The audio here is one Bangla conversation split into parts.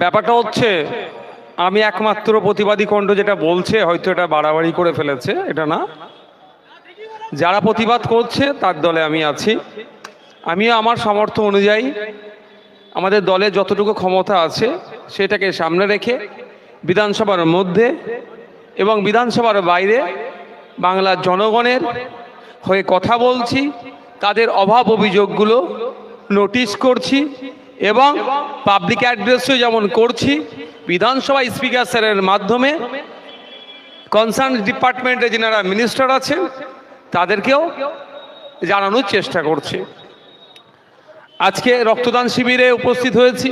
ব্যাপারটা হচ্ছে আমি একমাত্র প্রতিবাদী কণ্ঠ যেটা বলছে হয়তো এটা বাড়াবাড়ি করে ফেলেছে, এটা না। যারা প্রতিবাদ করছে তার দলে আমি আছি। আমিও আমার সামর্থ্য অনুযায়ী আমাদের দলে যতটুকু ক্ষমতা আছে সেটাকে সামনে রেখে বিধানসভার মধ্যে এবং বিধানসভার বাইরে বাংলার জনগণের হয়ে কথা বলছি, তাদের অভাব অভিযোগগুলো নোটিশ করছি এবং পাবলিক অ্যাড্রেসও যেমন করছি, বিধানসভা স্পিকার স্যারের মাধ্যমে কনসার্ন ডিপার্টমেন্টে যারা মিনিস্টার আছেন তাদেরকেও জানানোর চেষ্টা করছি। আজকে রক্তদান শিবিরে উপস্থিত হয়েছি।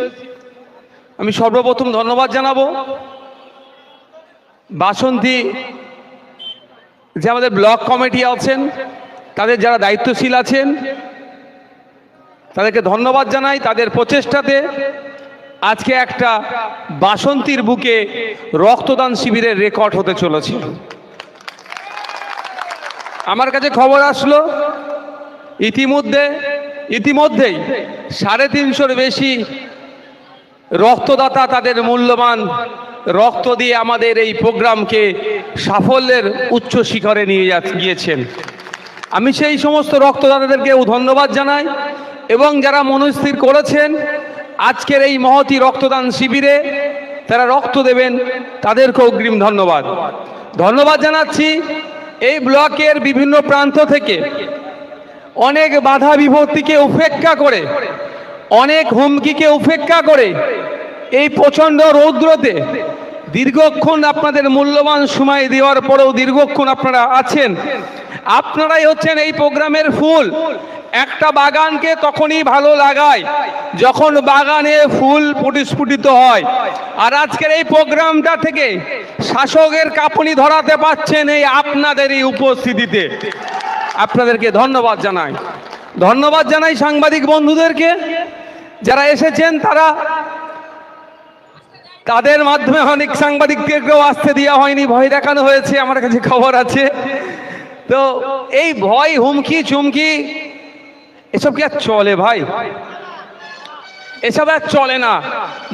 আমি সর্বপ্রথম ধন্যবাদ জানাবো বাসন্তী যে আমাদের ব্লক কমিটি আছেন, তাদের যারা দায়িত্বশীল আছেন তাদেরকে ধন্যবাদ জানাই। তাদের প্রচেষ্টাতে আজকে একটা বাসন্তীর বুকে রক্তদান শিবিরের রেকর্ড হতে চলেছে। আমার কাছে খবর আসলো ইতিমধ্যেই 350-র বেশি রক্তদাতা তাদের মূল্যবান রক্ত দিয়ে আমাদের এই প্রোগ্রামকে সাফল্যের উচ্চ শিখরে নিয়ে গিয়েছেন। আমি সেই সমস্ত রক্তদাতাদেরকেও ধন্যবাদ জানাই এবং যারা মনস্থির করেছেন আজকের এই মহতী রক্তদান শিবিরে তারা রক্ত দেবেন তাদেরকেও অগ্রিম ধন্যবাদ জানাচ্ছি। এই ব্লকের বিভিন্ন প্রান্ত থেকে অনেক বাধা বিপত্তিকে উপেক্ষা করে, অনেক হুমকিকে উপেক্ষা করে এই প্রচণ্ড রৌদ্রতে দীর্ঘক্ষণ আপনাদের মূল্যবান সময় দেওয়ার পরেও দীর্ঘক্ষণ আপনারা আছেন। আপনারাই হচ্ছেন এই প্রোগ্রামের ফুল। একটা বাগানকে তখনই ভালো লাগায় যখন বাগানে ফুল পরিস্ফুটিত হয়। আর আজকের এই প্রোগ্রামটা থেকে শাসকের কাঁপুনি ধরাতে পারছেন এই আপনাদেরই উপস্থিতিতে। আপনাদেরকে ধন্যবাদ জানাই সাংবাদিক বন্ধুদেরকে যারা এসেছেন। তাদের মাধ্যমে অনেক সাংবাদিকদেরকেও আসতে দেওয়া হয়নি, ভয় দেখানো হয়েছে, আমার কাছে খবর আছে। তো এই ভয়, হুমকি চুমকি এসব কি আর চলে ভাই? এসব আর চলে না।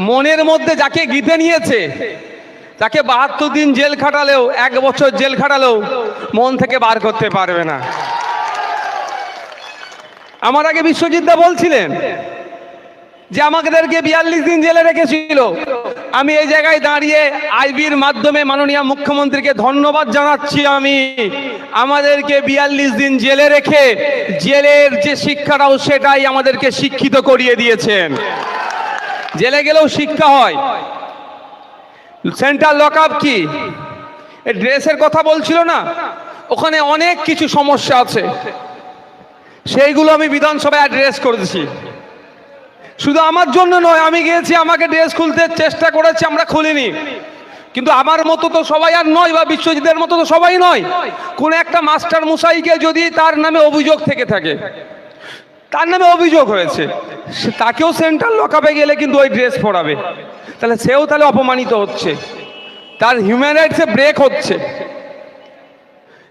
মনের মধ্যে যাকে গিতে নিয়েছে, তাকে 72 দিন জেল খাটালেও, 1 বছর জেল খাটালেও মন থেকে বার করতে পারবে না। আমার আগে বিশ্বজিৎ দা বলছিলেন যে আমাদেরকে 42 দিন জেলে রেখেছিল। আমি এই জায়গায় দাঁড়িয়ে আইবির মাধ্যমে মাননীয় মুখ্যমন্ত্রীকে ধন্যবাদ জানাচ্ছি। আমাদেরকে 42 দিন জেলে রেখে জেলের যে শিক্ষাটাও সেটাই আমাদেরকে শিক্ষিত করিয়ে দিয়েছেন। জেলে গেলেও শিক্ষা হয়। সেন্ট্রাল লকআপ কি, ড্রেসের কথা বলছিল না, ওখানে অনেক কিছু সমস্যা আছে, সেইগুলো আমি বিধানসভায় অ্যাড্রেস করেছি। শুধু আমার জন্য নয়, আমি গিয়েছি, আমাকে ড্রেস খুলতে চেষ্টা করেছি, আমরা খুলিনি। কিন্তু আমার মতো তো সবাই আর নয়, বা বিশ্বজিতের মতো তো সবাই নয়। কোন একটা মাস্টার মশাইকে যদি তার নামে অভিযোগ থেকে থাকে, তার নামে অভিযোগ হয়েছে, তাকেও সেন্ট্রাল লকআপে গেলে কিন্তু ওই ড্রেস পরাবে, তাহলে সেও তাহলে অপমানিত হচ্ছে, তার হিউম্যান রাইটসে ব্রেক হচ্ছে।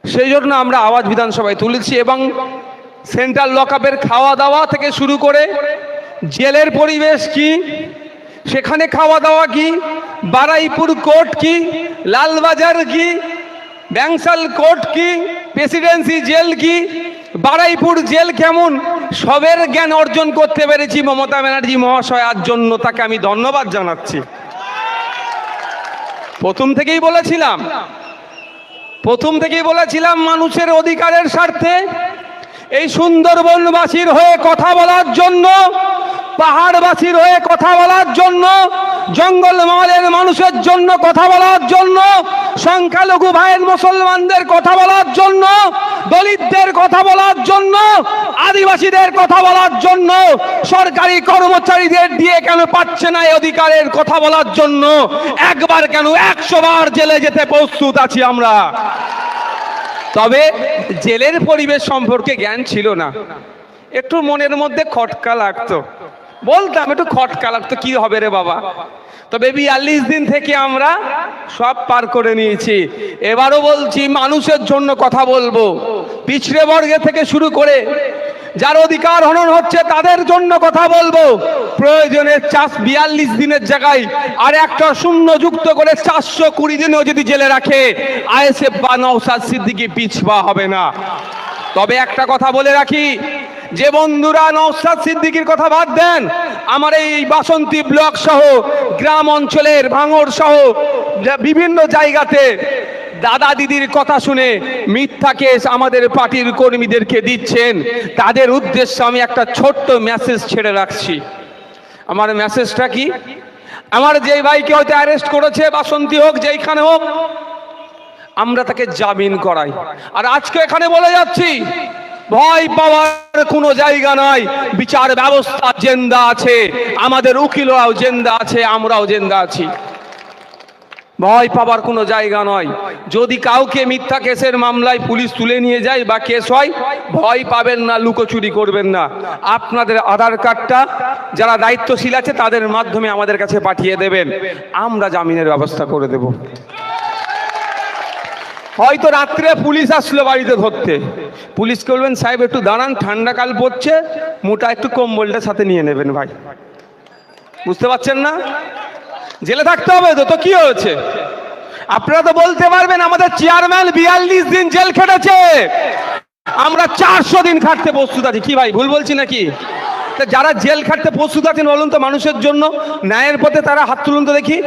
সেই জন্য আমরা আওয়াজ বিধানসভায় তুলেছি। এবং সেন্ট্রাল লকআপের খাওয়া দাওয়া থেকে শুরু করে জেলের পরিবেশ কি, সেখানে খাওয়া দাওয়া কি, বারুইপুর কোর্ট কি, লালবাজার কি, ব্যাংসাল কোর্ট কি, প্রেসিডেন্সি জেল কি, বারুইপুর জেল কেমন, সবের জ্ঞান অর্জন করতে পেরেছি মমতা ব্যানার্জি মহাশয়ার জন্য। তাকে আমি ধন্যবাদ জানাচ্ছি। প্রথম থেকেই বলেছিলাম মানুষের অধিকারের স্বার্থে এই সুন্দরবনবাসীর হয়ে কথা বলার জন্য, পাহাড়বাসীর হয়ে কথা বলার জন্য, জঙ্গলমহলের মানুষের জন্য কথা বলার জন্য, সংখ্যালঘু ভাইয়ের মুসলমানদের কথা বলার জন্য, দলিতদের কথা বলার জন্য, আদিবাসীদের কথা বলার জন্য, সরকারি কর্মচারীদের দিয়ে কেন পাচ্ছে না এই অধিকারের কথা বলার জন্য, একবার কেন 100 বার জেলে যেতে প্রস্তুত আছি আমরা। তবে জেলের পরিবেশ সম্পর্কে জ্ঞান ছিল না, একটু মনের মধ্যে খটকা লাগতো, বলতাম একটু খটকা লাগতো, কি হবে রে বাবা। তবে 42 দিন থেকে আমরা সব পার করে নিয়েছি। এবারও বলছি মানুষের জন্য কথা বলবো, পিছড়ে বর্গে থেকে শুরু করে যার অধিকার হনন হচ্ছে তাদের জন্য কথা বলবো। প্রয়োজনে 42 দিনের জায়গায় আর একটা শূন্য যুক্ত করে 420 দিনেও যদি জেলে রাখে আইএসএফ বা নওশাদ সিদ্দিকী পিছপা হবে না। তবে একটা কথা বলে রাখি, যে বন্ধুরা নওশাদ সিদ্দিকীর কথা বাদ দেন, আমার এই বাসন্তী ব্লক সহ গ্রাম অঞ্চলের ভাঙড় সহ বিভিন্ন জায়গাতে দাদা দিদির কথা শুনে মিথ্যা কেস আমাদের পার্টির কর্মীদেরকে দিচ্ছেন, তাদের উদ্দেশ্যে আমি একটা ছোট্ট মেসেজ ছেড়ে রাখছি। আমার মেসেজটা কি? আমার যে ভাইকে হয়তো অ্যারেস্ট করেছে, বাসন্তী হোক যেইখানে হোক, আমরা তাকে জামিন করাই। আর আজকে এখানে বলে যাচ্ছি, ভয় পাওয়ার কোনো জায়গা নাই, বিচার ব্যবস্থা জিন্দা আছে, আমাদের উকিলরাও জিন্দা আছে, আমরাও জিন্দা আছি। ভয় পাবার কোনো জায়গা নয়। যদি কাউকে মিথ্যা কেসের মামলায় পুলিশ তুলে নিয়ে যায় বা কেস হয়, ভয় পাবেন না, লুকোচুরি করবেন না। আপনাদের আধার কার্ডটা যারা দায়িত্বশীল আছে তাদের মাধ্যমে আমাদের কাছে পাঠিয়ে দেবেন, আমরা জামিনের ব্যবস্থা করে দেব। হয়তো রাত্রে পুলিশ আসলো বাড়িতে ধরতে, পুলিশকে বলবেন সাহেব একটু দাঁড়ান, ঠান্ডা কাল পড়ছে, মোটা একটু কম্বলটা সাথে নিয়ে নেবেন ভাই। বুঝতে পারছেন না? জেলে থাকতে হবে তো কি হয়েছে? আপনারা তো বলতে পারবেন আমাদের চেয়ারম্যান 42 দিন জেল খেটেছে, আমরা 400 দিন খাটতে প্রস্তুত আছি। কি ভাই ভুল বলছি নাকি? যারা জেল খাটতে প্রস্তুত আছেন বলুন তো মানুষের জন্য, ন্যায়ের পথে তারা হাত তুলুন তো দেখি।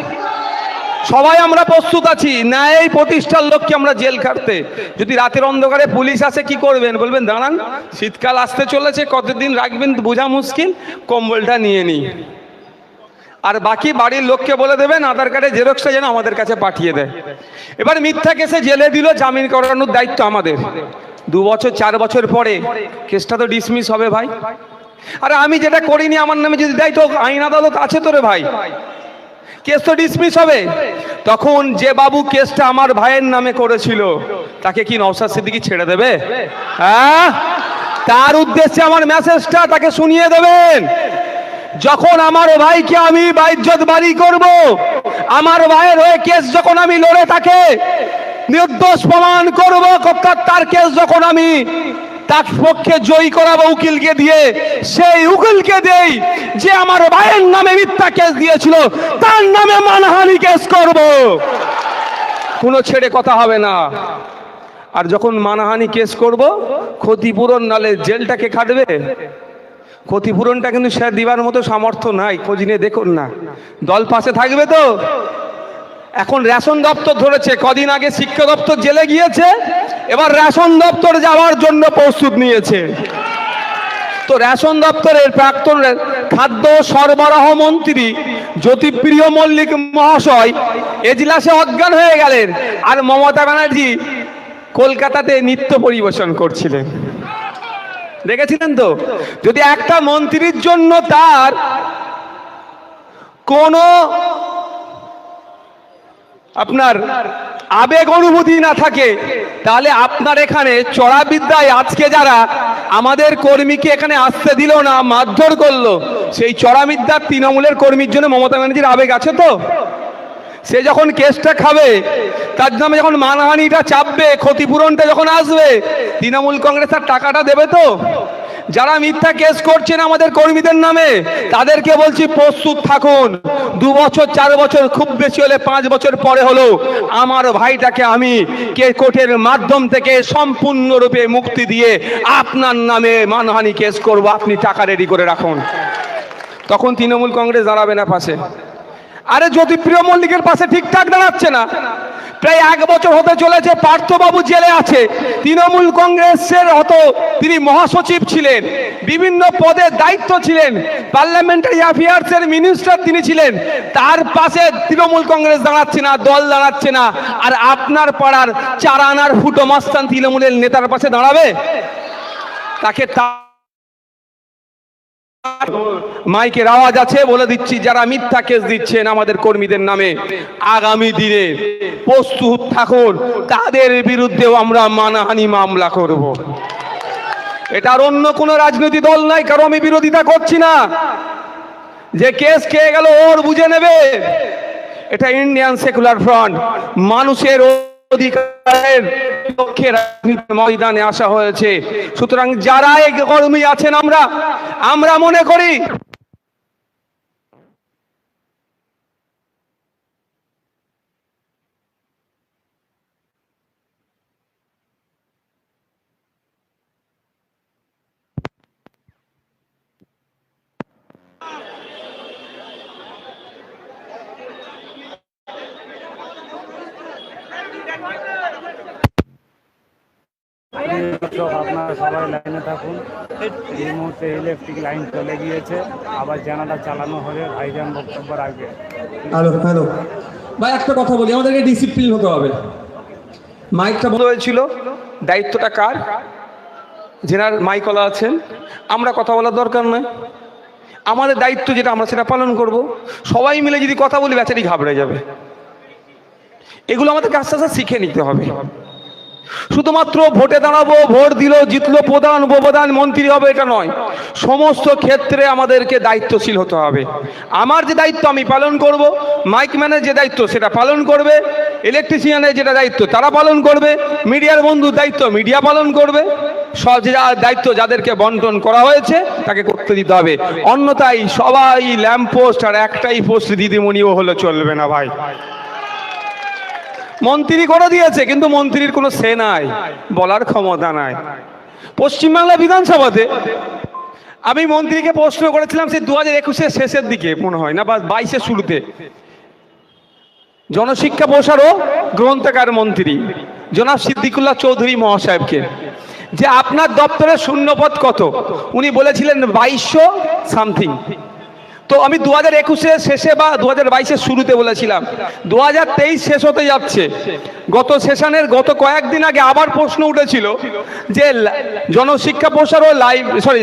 সবাই আমরা প্রস্তুত আছি ন্যায় প্রতিষ্ঠার লক্ষ্যে আমরা জেল খাটতে। যদি রাতের অন্ধকারে পুলিশ আসে কি করবেন? বলবেন দাঁড়ান, শীতকাল আসতে চলেছে, কতদিন রাখবেন বোঝা মুশকিল, কম্বলটা নিয়ে নিই। আর বাকি বাড়ির লোককে বলে দেবেন আধার কার্ডের জেরক্সটা যেন আমাদের কাছে পাঠিয়ে দেয়। এবার মিথ্যা কেসে জেলে দিল, জামিন করানোর দায়িত্ব আমাদের। 2 বছর 4 বছর পরে কেসটা তো ডিসমিস হবে ভাই। আরে আমি যেটা করিনি আমার নামে যদি দেয় তো আইন আদালত আছে তো রে ভাই, কেস তো ডিসমিস হবে। তখন যে বাবু কেসটা আমার ভাইয়ের নামে করেছিল তাকে কি নওশাদ সিদ্দিকী ছেড়ে দেবে? হ্যাঁ, তার উদ্দেশ্যে আমার মেসেজটা তাকে শুনিয়ে দেবেন। যখন আমার ভাইকে আমি বাইজ্জত বাড়ি করব, আমার ভাইয়ের হয়ে কেস যখন আমি লড়ে তাকে নির্দোষ প্রমাণ করব, তার কেস যখন আমি তার পক্ষে জয়ী করাবো উকিলকে দিয়ে, সেই উকিলকে দেই যে আমার ভাইয়ের নামে মিথ্যা কেস দিয়েছিল, তার নামে মানহানি কেস করব। কোনো ছেড়ে কথা হবে না। আর যখন মানহানি কেস করব, ক্ষতিপূরণ নালে জেলটাকে খাটবে, ক্ষতিপূরণটা কিন্তু সে দিবার মতো সামর্থ্য নাই, খোঁজ নিয়ে দেখুন না। দল পাশে থাকবে তো? এখন রেশন দপ্তর ধরেছে, কদিন আগে শিক্ষা দপ্তর জেলে গিয়েছে, এবার রেশন দপ্তর যাওয়ার জন্য প্রস্তুত নিয়েছে। তো রেশন দপ্তরের প্রাক্তন খাদ্য সরবরাহ মন্ত্রী জ্যোতিপ্রিয় মল্লিক মহাশয় এজলাসে অজ্ঞান হয়ে গেলেন, আর মমতা ব্যানার্জি কলকাতাতে নৃত্য পরিবেশন করছিলেন। দেখেছিলেন তো? যদি একটা মন্ত্রীর জন্য তার কোনো আপনার আবেগ অনুভূতি না থাকে, তাহলে আপনার এখানে চড়াবিদ্যায় আজকে যারা আমাদের কর্মীকে এখানে আসতে দিল না, মারধর করলো, সেই চড়াবিদ্যার তৃণমূলের কর্মীর জন্য মমতা ব্যানার্জির আবেগ আছে তো? সে যখন কেসটা খাবে, তার নামে যখন মানহানিটা চাপবে, ক্ষতিপূরণটা যখন আসবে, তৃণমূল কংগ্রেস তার টাকাটা দেবে তো? যারা মিথ্যা কেস করছেন আমাদের কর্মীদের নামে, তাদেরকে বলছি প্রস্তুত থাকুন। 2 বছর 4 বছর, খুব বেশি হলে 5 বছর পরে হলো আমার ভাইটাকে আমি কোর্টের মাধ্যম থেকে সম্পূর্ণরূপে মুক্তি দিয়ে আপনার নামে মানহানি কেস করব। আপনি টাকা রেডি করে রাখুন। তখন তৃণমূল কংগ্রেস দাঁড়াবে না পাশে। আরে জ্যোতিপ্রিয় মল্লিকের পাশে ঠিকঠাক দাঁড়াচ্ছে না। প্রায় 1 বছর হতে চলেছে পার্থবাবু জেলে আছে। তৃণমূল কংগ্রেসের তিনি মহাসচিব ছিলেন, বিভিন্ন পদে দায়িত্ব ছিলেন, পার্লামেন্টারি অ্যাফেয়ার্সের মিনিস্টার তিনি ছিলেন। তার পাশে তৃণমূল কংগ্রেস দাঁড়াচ্ছে না, দল দাঁড়াচ্ছে না। আর আপনার পাড়ার 4 আনার ফুটো মাস্তান তৃণমূলের নেতার পাশে দাঁড়াবে? তাকে মাইকের আওয়াজ আছে, বলে দিচ্ছি, যারা মিথ্যা কেস দিচ্ছেন আমাদের কর্মীদের নামে, আগামী দিনে প্রস্তুত থাকুন, তাদের বিরুদ্ধেও আমরা মানহানি মামলা করব। এটার অন্য কোনো রাজনৈতিক দল নাই, কারণ আমি বিরোধিতা করছি না। যে কেস খেয়ে গেল ওর বুঝে নেবে। এটা ইন্ডিয়ান সেকুলার ফ্রন্ট, মানুষের অধিকারের লক্ষ্যে রাজনীতির ময়দানে আসা হয়েছে। সুতরাং যারা এই কর্মী আছেন, আমরা মনে করি আপনারা সবাই লাইনে থাকুন। এই মুহূর্তে ইলেকট্রিক লাইন চলে গিয়েছে, আবার জানালা চালানো হবে। ভাইজান বক্তব্য রাখবে। হ্যালো ভাই, একটা কথা বলি, আমাদেরকে ডিসিপ্লিন হতে হবে। মাইকটা বন্ধ হয়েছিল, দায়িত্বটা কার? যেনার মাইকলা আছেন, আমরা কথা বলার দরকার নয়। আমাদের দায়িত্ব যেটা, আমরা সেটা পালন করব। সবাই মিলে যদি কথা বলি, বেচারি ঘাবড়ে যাবে। এগুলো আমাদেরকে আস্তে আস্তে শিখে নিতে হবে। শুধুমাত্র ভোটে দাঁড়াবো, ভোট দিল, জিতলো, প্রধান উপপ্রধান মন্ত্রী হবে, এটা নয়। সমস্ত ক্ষেত্রে আমাদেরকে দায়িত্বশীল হতে হবে। আমার যে দায়িত্ব আমি পালন করব, মাইকম্যানের যে দায়িত্ব সেটা পালন করবে, ইলেকট্রিশিয়ানের যেটা দায়িত্ব তারা পালন করবে, মিডিয়ার বন্ধুর দায়িত্ব মিডিয়া পালন করবে। সব যে দায়িত্ব যাদেরকে বন্টন করা হয়েছে তাকে করতে দিতে হবে। অন্যথায় সবাই ল্যাম্প পোস্ট আর একটাই পোস্ট দিদিমণিও হলে চলবে না ভাই। মন্ত্রী করে দিয়েছে, কিন্তু মন্ত্রীর কোনো সে নাই, বলার ক্ষমতা নাই। পশ্চিমবাংলা বিধানসভাতে আমি মন্ত্রীকে প্রশ্ন করেছিলাম, সে 2021-এর শেষের দিকে মনে হয় না, বা 22-এর শুরুতে, জনশিক্ষা প্রসারক গ্রন্থাগার মন্ত্রী জনাব সিদ্দিকুল্লাহ চৌধুরী মহাশয়কে, যে আপনার দপ্তরের শূন্যপদ কত? উনি বলেছিলেন 2200 সামথিং। তো আমি 2021-এর শেষে বা 2022-এর শুরুতে বলেছিলাম, 2023 শেষ হতে যাচ্ছে। গত সেশনের গত কয়েকদিন আগে আবার প্রশ্ন উঠেছিল যে জনশিক্ষা প্রসার ও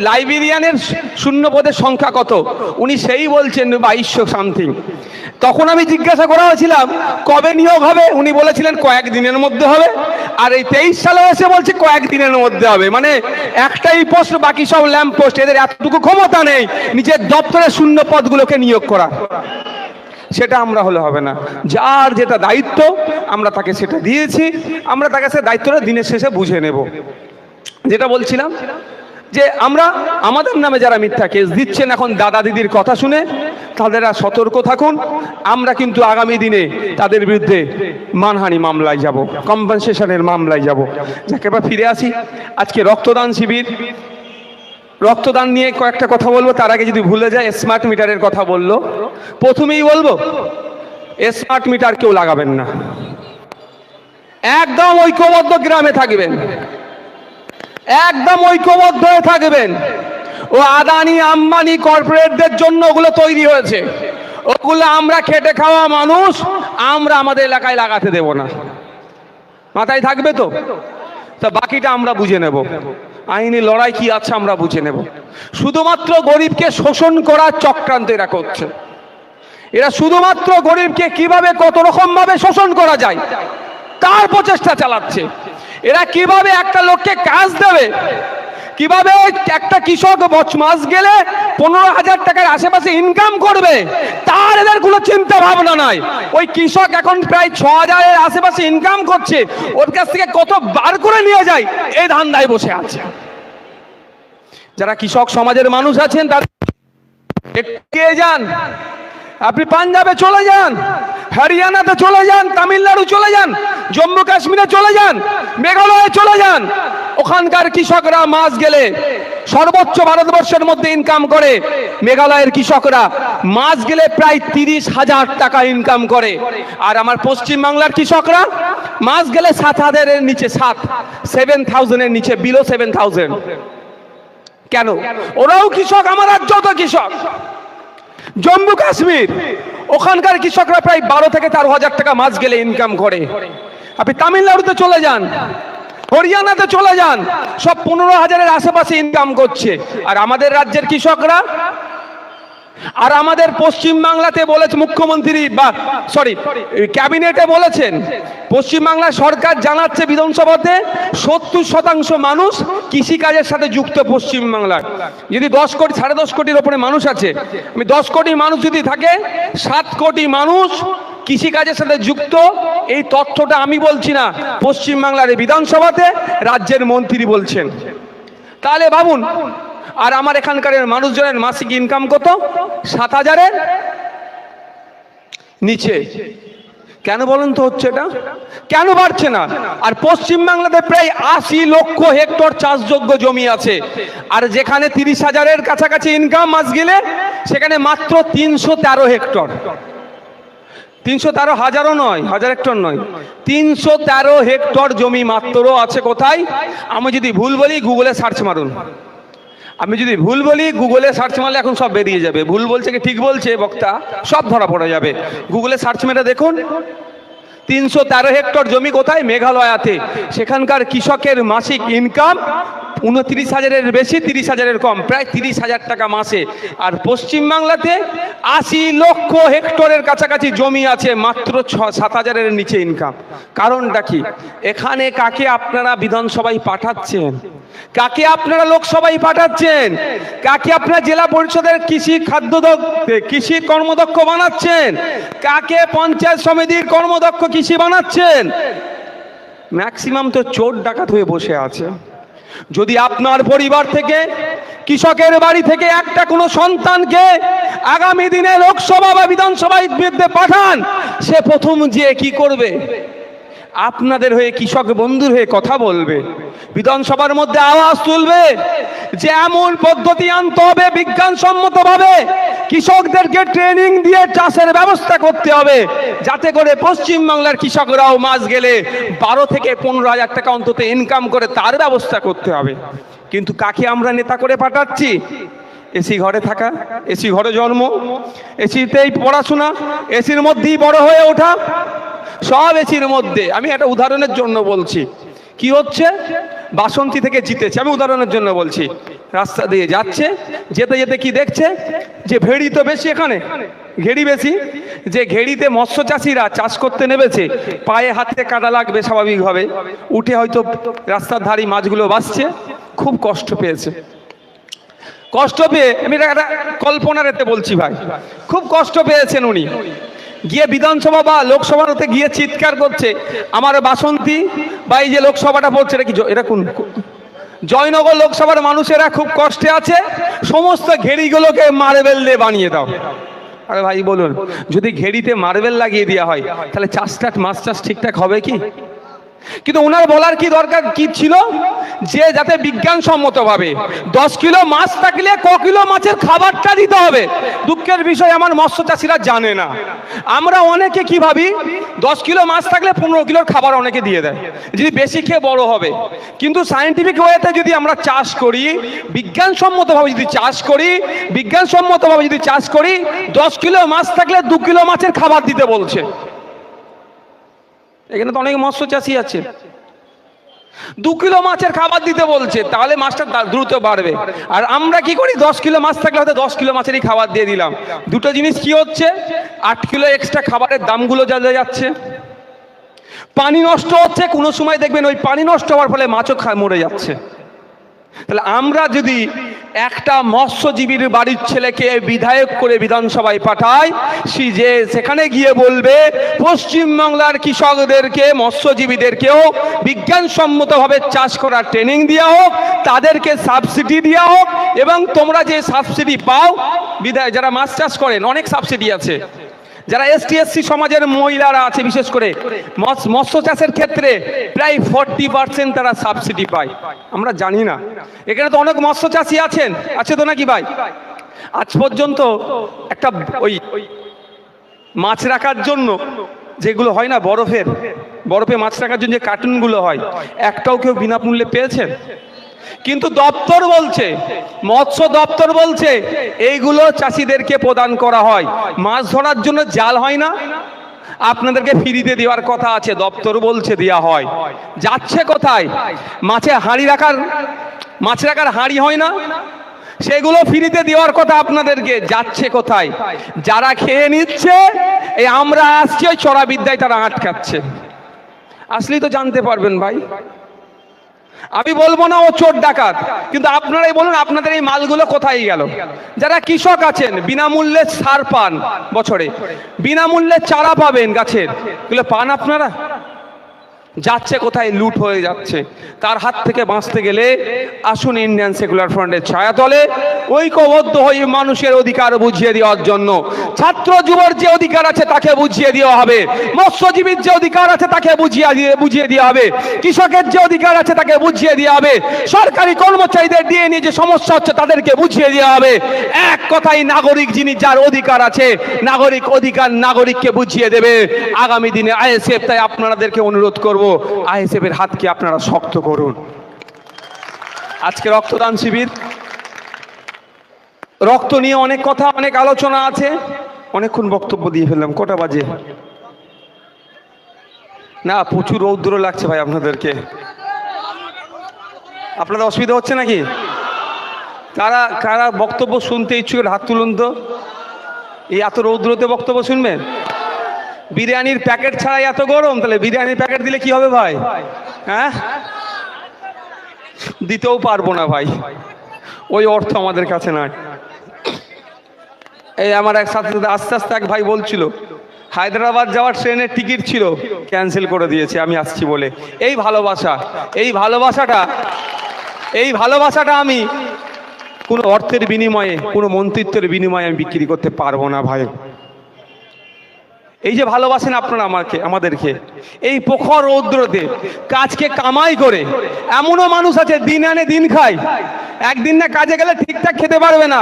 লাইব্রেরিয়ানের শূন্য পদের সংখ্যা কত? উনি সেই বলছেন 2200 সামথিং। তখন আমি জিজ্ঞাসা করা হয়েছিলাম কবে নিয়োগ হবে? উনি বলেছিলেন কয়েকদিনের মধ্যে হবে। আর এই 23 সালে এসে বলছে কয়েকদিনের মধ্যে হবে। মানে একটাই পোস্ট, বাকি সব ল্যাম্প পোস্ট। এদের এতটুকু ক্ষমতা নেই নিজের দপ্তরের শূন্য পদগুলোকে নিয়োগ করা। সেটা আমরা হলে হবে না। যার যেটা দায়িত্ব আমরা তাকে সেটা দিয়েছি, আমরা তাকে সে দায়িত্বটা দিনের শেষে বুঝে নেব। যেটা বলছিলাম যে আমরা আমাদের নামে যারা মিথ্যা কেস দিচ্ছেন এখন দাদা দিদির কথা শুনে, তাদেরা সতর্ক থাকুন। আমরা কিন্তু আগামী দিনে তাদের বিরুদ্ধে মানহানি মামলায় যাব, কম্পেনসেশনের মামলায় যাব। যাকে এবার ফিরে আসি, আজকে রক্তদান শিবির। রক্তদান নিয়ে কয়েকটা কথা বলবো, তার আগে যদি ভুলে যায়, স্মার্ট মিটারের কথা বললো। প্রথমেই বলবো, স্মার্ট মিটার কেউ লাগাবেন না। একদম ঐক্যবদ্ধ গ্রামে থাকবেন, একদম ঐক্যবদ্ধ হয়ে থাকবেন। ও আদানি আম্বানি কর্পোরেটদের জন্য ওগুলো তৈরি হয়েছে। ওগুলো আমরা খেটে খাওয়া মানুষ, আমরা আমাদের এলাকায় লাগাতে দেব না। মাথায় থাকবে তো? তা বাকিটা আমরা বুঝে নেব। আইনি লড়াই কি আছে আমরা বুঝে নেব। শুধুমাত্র গরিবকে শোষণ করার চক্রান্ত এরা করছে। এরা শুধুমাত্র গরিবকে কিভাবে কত রকম ভাবে শোষণ করা যায় তার প্রচেষ্টা চালাচ্ছে। এরা কিভাবে একটা লোককে কাজ দেবে, কিভাবে একটা কৃষক মাস গেলে 15,000 টাকার আশেপাশে ইনকাম করবে, তার এদের কোনো চিন্তা ভাবনা নাই। ওই কৃষক এখন প্রায় 6,000-এর আশেপাশে ইনকাম করছে, ওর কাছ থেকে কত বার করে নিয়ে যায় এই ধান্দায় বসে আছে। যারা কৃষক সমাজের মানুষ আছেন তারা এগিয়ে যান। আপনি পাঞ্জাবে চলে যান, হরিয়ানাতে চলে যান, তামিলনাড়ু চলে যান, জম্মু কাশ্মীরে চলে যান, মেঘালয়ে চলে যান। ওখানকার কৃষকরা মাস গেলে সর্বোচ্চ ভারতবর্ষের মধ্যে ইনকাম করে। মেঘালয়ের কৃষকরা মাস গেলে প্রায় 30,000 টাকা ইনকাম করে। আর আমার পশ্চিমবাংলার কৃষকরা মাস গেলে 7,000-এর নিচে, 7,000-এর নিচে, বিলো 7,000। কেন? ওরাও কৃষক, আমার রাজ্য তো কৃষক। জম্মু কাশ্মীর, ওখানকার কৃষকরা প্রায় 12 থেকে 13,000 টাকা মাস গেলে ইনকাম করে। আপনি তামিলনাড়ুতে চলে যান, হরিয়ানাতে চলে যান, সব 15,000-এর আশেপাশে ইনকাম করছে। আর আমাদের রাজ্যের কৃষকরা, আর আমাদের পশ্চিমবাংলাতে বলেছে মুখ্যমন্ত্রী ক্যাবিনেটে বলেছেন, পশ্চিমবাংলা সরকার জানাচ্ছে বিধানসভাতে 70% মানুষ কৃষিকাজের সাথে যুক্ত পশ্চিমবাংলার। যদি 10 কোটি, 10.5 কোটির ওপরে মানুষ আছে, আমি 10 কোটি মানুষ যদি থাকে, 7 কোটি মানুষ কৃষিকাজের সাথে যুক্ত। এই তথ্যটা আমি বলছি না, পশ্চিমবাংলার বিধানসভাতে রাজ্যের মন্ত্রী বলছেন। তাহলে ভাবুন, আর আমার এখানকার মানুষজনের মাসিক ইনকাম কত? 7,000-এর নিচে। কেন বলেন তো হচ্ছে এটা? কেন বাড়ছে না? আর পশ্চিমবাংলাতে প্রায় 80 লক্ষ হেক্টর চাষযোগ্য জমি আছে, আর যেখানে 30,000-এর কাছাকাছি ইনকাম মাস গেলে সেখানে মাত্র 313 হেক্টর। 313 হাজারও নয়, 1000 হেক্টর নয়, 313 হেক্টর জমি মাত্র আছে। কোথায়? আমি যদি ভুল বলি গুগলে সার্চ মারুন। আমি যদি ভুল বলি গুগলে সার্চ মারলে এখন সব বেরিয়ে যাবে। ভুল বলছে কি ঠিক বলছে বক্তা সব ধরা পড়ে যাবে। গুগলে সার্চ মেরে দেখুন 313 হেক্টর জমি কোথায়? মেঘালয়াতে। সেখানকার কৃষকের মাসিক ইনকাম 29,000-এর বেশি, 30,000-এর কম, প্রায় 30,000 টাকা মাসে। আর পশ্চিমবাংলাতে 80 লক্ষ হেক্টরের কাছাকাছি জমি আছে, মাত্র 7,000-এর নিচে ইনকাম। কারণটা কি? এখানে কাকে আপনারা বিধানসভায় পাঠাচ্ছেন? কাকে আপনারা লোকসভায় পাঠাচ্ছেন? কাকে আপনারা জেলা পরিষদের কৃষি কর্মদক্ষ বানাচ্ছেন? কাকে পঞ্চায়েত সমিতির কর্মদক্ষ কৃষি বানাচ্ছেন? ম্যাক্সিমাম তো চোর ডাকাত হয়ে বসে আছে। যদি আপনার পরিবার থেকে, কৃষকের বাড়ি থেকে একটা কোনো সন্তানকে আগামী দিনে লোকসভা বা বিধানসভায় পাঠান, সে প্রথম যে কি করবে? আপনাদের হয়ে, কৃষক বন্ধুর হয়ে কথা বলবে, বিধানসভার মধ্যে আওয়াজ তুলবে যে এমন পদ্ধতি আনতে হবে বিজ্ঞানসম্মতভাবে, কৃষকদেরকে ট্রেনিং দিয়ে চাষের ব্যবস্থা করতে হবে, যাতে করে পশ্চিমবাংলার কৃষকরাও মাস গেলে 12 থেকে 15,000 টাকা অন্তত ইনকাম করে তার ব্যবস্থা করতে হবে। কিন্তু কাকে আমরা নেতা করে পাঠাচ্ছি? এসি ঘরে থাকা, এসি ঘরে জন্ম, এসিতেই পড়াশোনা, এসির মধ্যেই বড় হয়ে ওঠা, সব এসির মধ্যে। আমি একটা উদাহরণের জন্য বলছি। কি হচ্ছে? বাসন্তী থেকে জিতেছে, আমি উদাহরণের জন্য বলছি। রাস্তা দিয়ে যাচ্ছে, যেতে যেতে কি দেখছে? যে ভেড়ি তো বেশি, এখানে ঘেড়ি বেশি, যে ঘেড়িতে মৎস্য চাষিরা চাষ করতে নেমেছে, পায়ে হাতে কাদা লাগবে স্বাভাবিকভাবে, উঠে হয়তো রাস্তার ধারে মাছগুলো বাঁচছে, খুব কষ্ট পেয়েছে। কষ্ট পেয়ে, আমি একটা কল্পনার এতে বলছি ভাই, খুব কষ্ট পেয়েছেন উনি। গিয়ে বিধানসভা বা লোকসভাতে গিয়ে চিৎকার করছে, আমার বাসন্তী বা এই যে লোকসভাটা পড়ছে, এটা কি, এটা কোন জয়নগর লোকসভার মানুষেরা খুব কষ্টে আছে, সমস্ত ঘেড়িগুলোকে মার্বেল দিয়ে বানিয়ে দাও। আরে ভাই বলুন, যদি ঘেড়িতে মার্বেল লাগিয়ে দেওয়া হয় তাহলে মাছ চাষ ঠিকঠাক হবে কি? কিন্তু ওনার বলার কি দরকার কি ছিল? যে যাতে বিজ্ঞানসম্মতভাবে 10 কিলো মাছ থাকলে ক কিলো মাছের খাবারটা দিতে হবে। দুঃখের বিষয় আমার মৎস্য চাষিরা জানে না। আমরা অনেকে কি ভাবি, 10 কিলো মাছ থাকলে 15 কিলোর খাবার অনেকে দিয়ে দেয়, যদি বেশি খেয়ে বড় হবে। কিন্তু সায়েন্টিফিক ওয়েতে যদি আমরা চাষ করি, বিজ্ঞানসম্মতভাবে যদি চাষ করি, 10 কিলো মাছ থাকলে 2 কিলো মাছের খাবার দিতে বলছে। এখানে তো অনেক মৎস্য চাষি আছে, 2 কিলো মাছের খাবার দিতে বলছে, তাহলে মাছটা দ্রুত বাড়বে। আর আমরা কি করি? 10 কিলো মাছ থাকলে হয়তো 10 কিলো মাছেরই খাবার দিয়ে দিলাম। দুটো জিনিস কি হচ্ছে? 8 কিলো এক্সট্রা খাবারের দামগুলো জ্বালা যাচ্ছে, পানি নষ্ট হচ্ছে। কোনো সময় দেখবেন ওই পানি নষ্ট হওয়ার ফলে মাছও মরে যাচ্ছে। তাহলে আমরা যদি একটা মৎস্যজীবীর বাড়ির ছেলেকে বিধায়ক করে বিধানসভায় পাঠাই, যে সেখানে গিয়ে বলবে পশ্চিমবাংলার কৃষকদেরকে, মৎস্যজীবীদেরকেও বিজ্ঞানসম্মতভাবে চাষ করার ট্রেনিং দেওয়া হোক, তাদেরকে সাবসিডি দেওয়া হোক, এবং তোমরা যে সাবসিডি পাও, যারা মাছ চাষ করেন অনেক সাবসিডি আছে, যারা ST SC সমাজের মহিলারা আছে বিশেষ করে মৎস্য চাষের ক্ষেত্রে প্রায় 40% তারা সাবসিডি পায়। আমরা জানি না। এখানে তো অনেক মৎস্য চাষি আছেন, আছে তো নাকি ভাই? আজ পর্যন্ত একটা ওই মাছ রাখার জন্য যেগুলো হয় না, বরফে মাছ রাখার জন্য যে কার্টুনগুলো হয়, একটাও কেউ বিনামূল্যে পেয়েছেন? কিন্তু দপ্তর বলছে, মৎস্য দপ্তর বলছে এইগুলো চাষিদেরকে প্রদান করা হয়। মাছ ধরার জন্য জাল হয় না, আপনাদেরকে ফ্রিতে দেওয়ার কথা আছে, দপ্তর বলছে দেওয়া হয়। যাচ্ছে কোথায়? মাছ রাখার হাঁড়ি হয় না, সেগুলো ফ্রিতে দেওয়ার কথা আপনাদেরকে, যাচ্ছে কোথায়? যারা খেয়ে নিচ্ছে, এই আমরা আসছি ওই চড়াবিদ্যায় তারা আটকাচ্ছে। আসলেই তো জানতে পারবেন ভাই। আমি বলবো না ও চোর ডাকাত, কিন্তু আপনারাই বলুন আপনাদের এই মালগুলো কোথায় গেল? যারা কৃষক আছেন বিনামূল্যে সার পান, বছরে বিনামূল্যে চারা পাবেন গাছের, এগুলো পান আপনারা? যাচ্ছে কোথায়? লুট হয়ে যাচ্ছে। তার হাত থেকে বাঁচতে গেলে আসুন ইন্ডিয়ান সেকুলার ফ্রন্টের ছায়াতলে ঐক্যবদ্ধ হয়ে মানুষের অধিকার বুঝিয়ে দেওয়ার জন্য। ছাত্র যুবর যে অধিকার আছে তাকে বুঝিয়ে দেওয়া হবে, মৎস্যজীবীর যে অধিকার আছে তাকে বুঝিয়ে দেওয়া হবে, কৃষকের যে অধিকার আছে তাকে বুঝিয়ে দেওয়া হবে, সরকারি কর্মচারীদের দিয়ে নিয়ে যে সমস্যা হচ্ছে তাদেরকে বুঝিয়ে দেওয়া হবে। এক কথাই নাগরিক যিনি যার অধিকার আছে, নাগরিক অধিকার নাগরিককে বুঝিয়ে দেবে আগামী দিনে আইএসএফ। তাই আপনাদেরকে অনুরোধ করব, আইএসএফ এর হাতকে আপনারা শক্ত করুন। আজকে রক্তদান শিবির, রক্ত নিয়ে অনেক কথা অনেক আলোচনা আছে, অনেকক্ষণ বক্তব্য দিয়ে ফেললাম। কটা বাজে? না, প্রচুর রৌদ্র লাগছে ভাই আপনাদেরকে। আপনাদের অসুবিধা হচ্ছে নাকি? কারা কারা বক্তব্য শুনতে ইচ্ছুক হাত তুলুন তো। এই এত রৌদ্রতে বক্তব্য শুনবেন? বিরিয়ানির প্যাকেট ছাড়াই এত গরম, তাহলে বিরিয়ানির প্যাকেট দিলে কি হবে ভাই? হ্যাঁ, দিতেও পারবো না ভাই, ওই অর্থ আমাদের কাছে নয়। এই আমার এক সাথে আস্তে আস্তে এক ভাই বলছিল হায়দ্রাবাদ যাওয়ার ট্রেনের টিকিট ছিল, ক্যান্সেল করে দিয়েছে আমি আসছি বলে। এই ভালোবাসা, এই ভালোবাসাটা আমি কোনো অর্থের বিনিময়ে, কোনো মন্ত্রিত্বের বিনিময়ে আমি বিক্রি করতে পারবো না ভাই। এই যে ভালোবাসেন আপনারা আমাদেরকে, এই প্রখর রৌদ্রতে কাজকে কামাই করে, এমনও মানুষ আছে দিন আনে দিন খায়, একদিন না কাজে গেলে ঠিকঠাক খেতে পারবে না,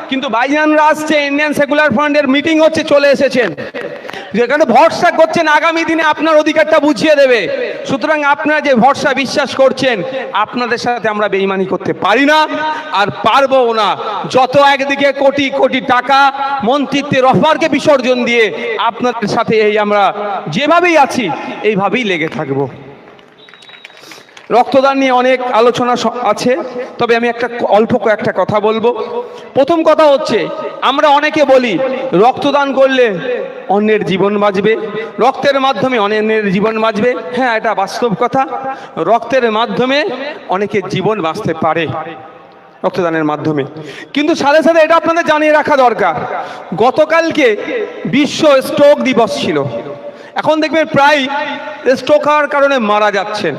কিন্তু ভাইজানরা আসছে, ইন্ডিয়ান সেকুলার ফ্রন্টের মিটিং হচ্ছে, চলে এসেছেন, যেখানে ভরসা করছেন আগামী দিনে আপনার অধিকারটা বুঝিয়ে দেবে। সুতরাং আপনারা যে ভরসা বিশ্বাস করছেন, আপনাদের সাথে আমরা বেঈমানি করতে পারি না আর পারবো না। যত একদিকে কোটি কোটি টাকা মন্ত্রিত্বের অফারকে বিসর্জন দিয়ে আপনাদের সাথে এই আমরা যেভাবেই আছি এইভাবেই লেগে থাকবো। রক্তদান নিয়ে অনেক আলোচনা আছে, তবে আমি অল্প কয়েকটা কথা বলবো। প্রথম কথা হচ্ছে, আমরা অনেকে বলি রক্তদান করলে অন্যের জীবন বাঁচবে, রক্তের মাধ্যমে অন্যের জীবন বাঁচবে। হ্যাঁ, এটা বাস্তব কথা, রক্তের মাধ্যমে অনেকের জীবন বাঁচতে পারে রক্তদানের মাধ্যমে। কিন্তু সাথে সাথে এটা আপনাদের জানিয়ে রাখা দরকার, গতকালকে বিশ্ব স্ট্রোক দিবস ছিল। এখন দেখবেন প্রায় স্ট্রোক হওয়ার কারণে মারা যাচ্ছেন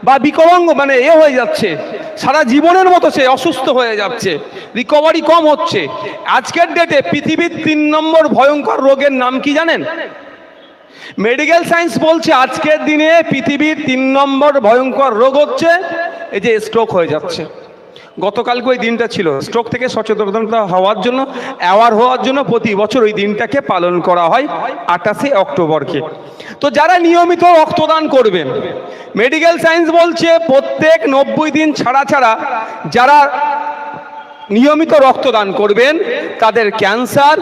বা বিকলাঙ্গ হয়ে যাচ্ছে, সারা জীবনের মতো সে অসুস্থ হয়ে যাচ্ছে, রিকভারি কম হচ্ছে। আজকের ডেটে পৃথিবীর 3 নম্বর ভয়ঙ্কর রোগের নাম কি জানেন? মেডিকেল সায়েন্স বলছে আজকের দিনে পৃথিবীর 3 নম্বর ভয়ঙ্কর রোগ হচ্ছে এই যে স্ট্রোক হয়ে যাচ্ছে। গতকালকে ওই দিনটা ছিল স্ট্রোক থেকে সচেতনতা হওয়ার জন্য, অ্যাওয়ার হওয়ার জন্য প্রতি বছর ওই দিনটাকে পালন করা হয় 28শে অক্টোবরকে। তো যারা নিয়মিত রক্তদান করবেন, মেডিকেল সায়েন্স বলছে প্রত্যেক 90 দিন ছাড়া যারা নিয়মিত রক্তদান করবেন তাদের ক্যান্সার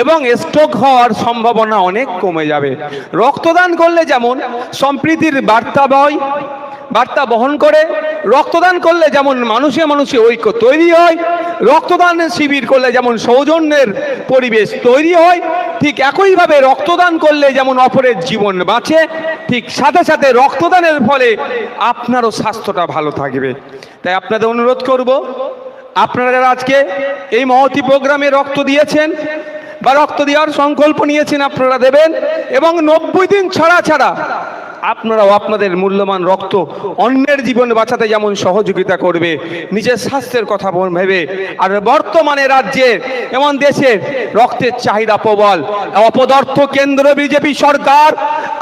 এবং স্ট্রোক হওয়ার সম্ভাবনা অনেক কমে যাবে। রক্তদান করলে যেমন সম্প্রীতির বার্তা বহন করে, রক্তদান করলে যেমন মানুষে মানুষে ঐক্য তৈরি হয়, রক্তদান শিবির করলে যেমন সৌজন্যের পরিবেশ তৈরি হয়, ঠিক একইভাবে রক্তদান করলে যেমন অপরের জীবন বাঁচে, ঠিক সাথে সাথে রক্তদানের ফলে আপনারও স্বাস্থ্যটা ভালো থাকবে। তাই আপনাদের অনুরোধ করব, আপনারা যারা আজকে এই মহতি প্রোগ্রামে রক্ত দিয়েছেন বা রক্ত দেওয়ার সংকল্প নিয়েছেন, আপনারা দেবেন, এবং 90 দিন ছাড়া আপনারাও আপনাদের মূল্যবান রক্ত অন্যের জীবন বাঁচাতে যেমন সহযোগিতা করবে, নিজের স্বাস্থ্যের কথা ভেবে। আর বর্তমানে রাজ্যে এমন দেশের রক্তের চাহিদা প্রবল, অপদার্থ কেন্দ্র বিজেপি সরকার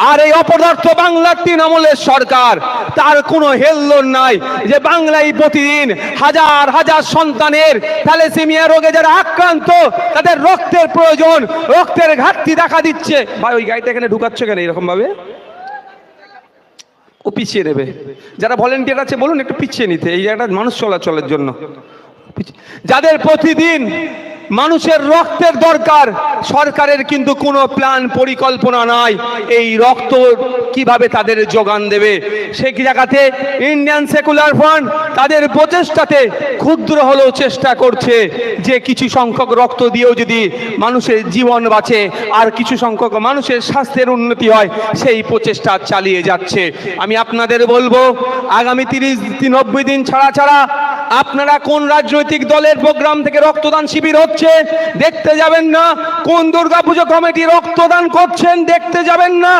আর এই অপদার্থ বাংলার তৃণমূলের সরকার, তার কোনো হেলদোল নাই যে বাংলায় প্রতিদিন হাজার হাজার সন্তানের থ্যালাসেমিয়া রোগে যারা আক্রান্ত, তাদের রক্তের প্রয়োজন, রক্তের ঘাটতি দেখা দিচ্ছে। ভাই ওই গাড়িটা এখানে ঢুকাচ্ছে কেন এরকম ভাবে? ও পিছিয়ে দেবে, যারা ভলেন্টিয়ার আছে বলুন একটু পিছিয়ে নিতে, এই জায়গাটা মানুষ চলাচলের জন্য। যাদের প্রতিদিন মানুষের রক্তের দরকার, সরকারের কিন্তু কোনো প্ল্যান পরিকল্পনা নাই এই রক্ত কিভাবে তাদের যোগান দেবে। সেই জায়গাতে ইন্ডিয়ান সেকুলার ফ্রন্ট তাদের প্রচেষ্টাতে ক্ষুদ্র হলেও চেষ্টা করছে যে কিছু সংখ্যক রক্ত দিয়েও যদি মানুষের জীবন বাঁচে আর কিছু সংখ্যক মানুষের স্বাস্থ্যের উন্নতি হয়, সেই প্রচেষ্টা চালিয়ে যাচ্ছে। আমি আপনাদের বলবো, আগামী 30-90 দিন ছাড়া আপনারা কোন রাজনৈতিক দলের প্রোগ্রাম থেকে রক্তদান শিবির হচ্ছে দেখতে যাবেন না, কোন দুর্গাপুজো কমিটি রক্তদান করছেন দেখতে যাবেন না,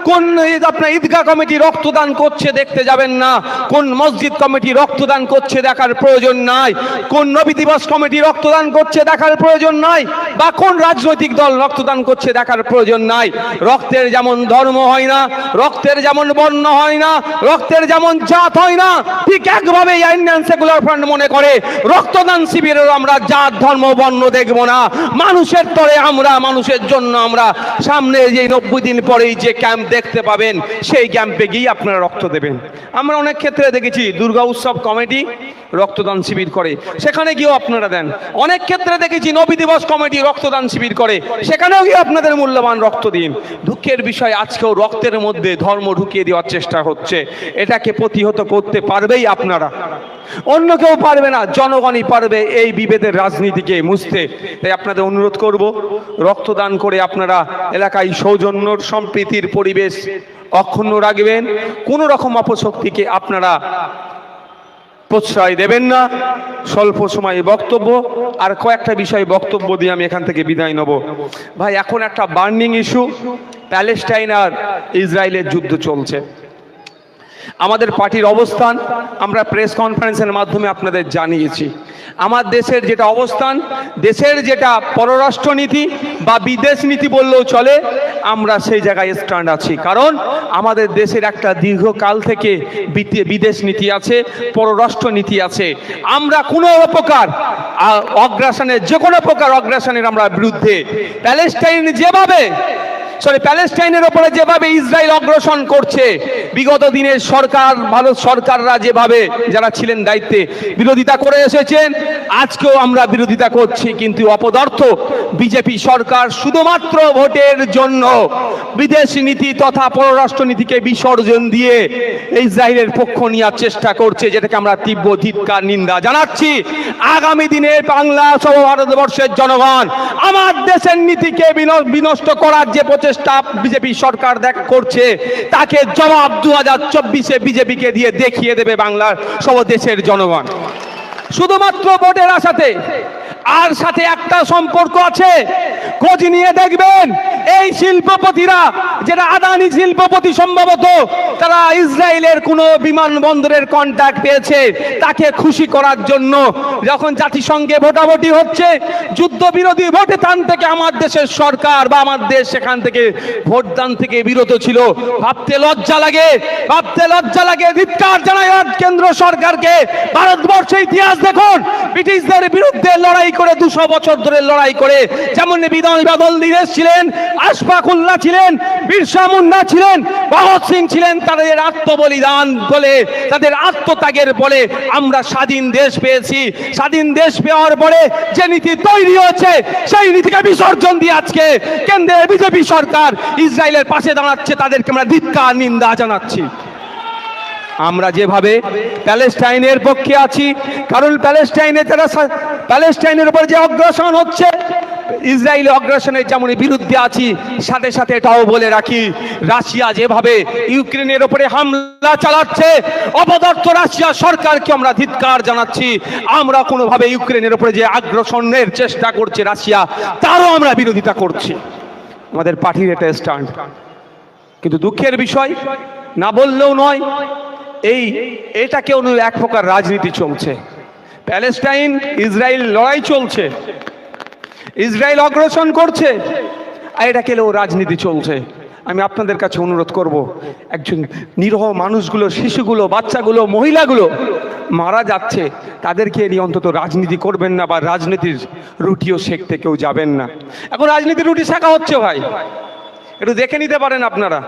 কোন আপনার ঈদগাহ কমিটি রক্তদান করছে দেখতে যাবেন না, কোন মসজিদ কমিটি রক্তদান করছে দেখার প্রয়োজন নাই, কোন নবী দিবস কমিটি রক্তদান করছে দেখার প্রয়োজন নাই, বা কোন রাজনৈতিক দল রক্তদান করছে দেখার প্রয়োজন নাই। রক্তের যেমন ধর্ম হয় না, রক্তের যেমন বর্ণ হয় না, রক্তের যেমন জাত হয় না, ঠিক একভাবে ইন্ডিয়ান সেকুলার ফ্রন্ট মনে করে রক্তদান শিবিরেও আমরা জাত ধর্ম বর্ণ দেখব না। মানুষের তরে আমরা, মানুষের জন্য আমরা সামনে যে 90 দিন পরেই যে ক্যাম্প দেখতে পাবেন সেই ক্যাম্পে গিয়ে আপনারা রক্ত দেবেন। আমরা অনেক ক্ষেত্রে দেখেছি দুর্গা উৎসব কমিটি রক্তদান শিবির করে, সেখানে গিয়েও আপনারা দেন। অনেক ক্ষেত্রে দেখেছি নবী দিবস কমিটি রক্তদান শিবির করে, সেখানেও গিয়ে আপনাদের মূল্যবান রক্ত দিন। দুঃখের বিষয় আজকেও রক্তের মধ্যে ধর্ম ঢুকিয়ে দেওয়ার চেষ্টা হচ্ছে। এটাকে প্রতিহত করতে পারবেই আপনারা, অন্য কেউ পারবে না, জনগণই পারবে এই বিভেদের রাজনীতিকে মুছতে। তাই আপনাদের অনুরোধ করব, রক্তদান করে আপনারা এলাকায় সৌজন্য সম্প্রীতির পরিবেশ অক্ষুণ্ণ রাখবেন। কোনো রকম অপশক্তিকে আপনারা প্রশ্রয় দেবেন না। স্বল্প সময়ে বক্তব্য আর কয়েকটা বিষয় বক্তব্য দিয়ে আমি এখান থেকে বিদায় নেব। ভাই, এখন একটা বার্নিং ইস্যু, প্যালেস্টাইন আর ইসরায়েলের যুদ্ধ চলছে। আমাদের পার্টির অবস্থান আমরা প্রেস কনফারেন্সের মাধ্যমে আপনাদের জানিয়েছি। আমার দেশের যেটা অবস্থান, দেশের যেটা পররাষ্ট্রনীতি বা বিদেশ নীতি বললেও চলে, আমরা সেই জায়গায় স্ট্যান্ড আছি। কারণ আমাদের দেশের একটা দীর্ঘকাল থেকে বিদেশ নীতি আছে, পররাষ্ট্র নীতি আছে। আমরা কোনো প্রকার অগ্রাসনের, যে কোনো প্রকার অগ্রাসনের আমরা বিরুদ্ধে। প্যালেস্টাইনের ওপরে যেভাবে ইসরায়েল অগ্রসর করছে, বিগত দিনের সরকার, ভারত সরকাররা যেভাবে যারা ছিলেন দায়িত্বে বিরোধিতা করে এসেছেন, আজকেও আমরা বিরোধিতা করছি। কিন্তু অপদার্থ বিজেপি সরকার শুধুমাত্র ভোটের জন্য বিদেশ নীতি তথা পররাষ্ট্র নীতিকে বিসর্জন দিয়ে ইসরায়েলের পক্ষ নেওয়ার চেষ্টা করছে, যেটাকে আমরা তীব্র ধিক্কার নিন্দা জানাচ্ছি। আগামী দিনে বাংলা সহ ভারতবর্ষের জনগণ আমার দেশের নীতিকে বিনষ্ট করার যে প্রচেষ্টা বিজেপি সরকার করছে, তাকে জবাব 2024-এ বিজেপিকে দিয়ে দেখিয়ে দেবে বাংলার সব দেশের জনগণ। শুধুমাত্র ভোটের আশাতে। আর সাথে একটা সম্পর্ক আছে, খোঁজ নিয়ে দেখবেন এই শিল্পপতিরা, যেটা আদানি শিল্পপতি সম্ভবত তারা ইসরায়েলের কোনো বিমানবন্দরের কন্ট্রাক্ট পেয়েছে, তাকে খুশি করার জন্য যখন জাতিসংঘে ভোটাভুটি হচ্ছে, যুদ্ধবিরোধী ভোটদান থেকে আমার দেশের সরকার বা আমার দেশ সেখান থেকে ভোটদান থেকে বিরত ছিল। ভাবতে লজ্জা লাগে, ভাবতে লজ্জা লাগে। ধিক্কার জানাই কেন্দ্র সরকারকে। ভারতবর্ষের ইতিহাস দেখুন, ব্রিটিশদের বিরুদ্ধে লড়াই করে 200 বছর ধরে লড়াই করে, যেমন বিধান বাদল দীনেশ ছিলেন, আশফাকুল্লাহ ছিলেন, বিরসা মুন্ডা ছিলেন, ভগৎ সিং ছিলেন, তাদের আত্মবলিদান বলে, তাদের আত্মত্যাগের বলে আমরা স্বাধীন দেশ পেয়েছি। স্বাধীন দেশ পাওয়ার পরে যে নীতি তৈরি হয়েছে, সেই নীতিকে বিসর্জন দিয়ে আজকে কেন্দ্রের বিজেপি সরকার ইসরায়েলের পাশে দাঁড়াচ্ছে, তাদেরকে আমরা ধিক্কার নিন্দা জানাচ্ছি। আমরা যেভাবে প্যালেস্টাইনের পক্ষে আছি, কারণ প্যালেস্টাইনের উপর যে অগ্রাসন হচ্ছে, ইসরায়েল অগ্রাসনের যেমন বিরুদ্ধে আছি, সাথে সাথে এটাও বলে রাখি, রাশিয়া যেভাবে ইউক্রেনের উপরে হামলা চালাচ্ছে, অপদার্থ রাশিয়া সরকারকে আমরা ধিক্কার জানাচ্ছি। আমরা কোনোভাবে ইউক্রেনের উপরে যে আগ্রাসনের চেষ্টা করছে রাশিয়া, তারও আমরা বিরোধিতা করছি। আমাদের পার্টির এটা স্ট্যান্ড। কিন্তু দুঃখের বিষয়, না বললেও নয়, এটাকেও এক প্রকার রাজনীতি চলছে। প্যালেস্টাইন ইসরায়েল লড়াই চলছে, ইসরায়েল অগ্রসর করছে, আর এটাকেও রাজনীতি চলছে। আমি আপনাদের কাছে অনুরোধ করব, একজন নিরহ মানুষগুলো, শিশুগুলো, বাচ্চাগুলো, মহিলাগুলো মারা যাচ্ছে, তাদেরকে নিয়ে অন্তত রাজনীতি করবেন না, বা রাজনীতির রুটিও শেখতে কেউ যাবেন না। এখন রাজনীতির রুটি শেখা হচ্ছে ভাই, একটু দেখে নিতে পারেন আপনারা,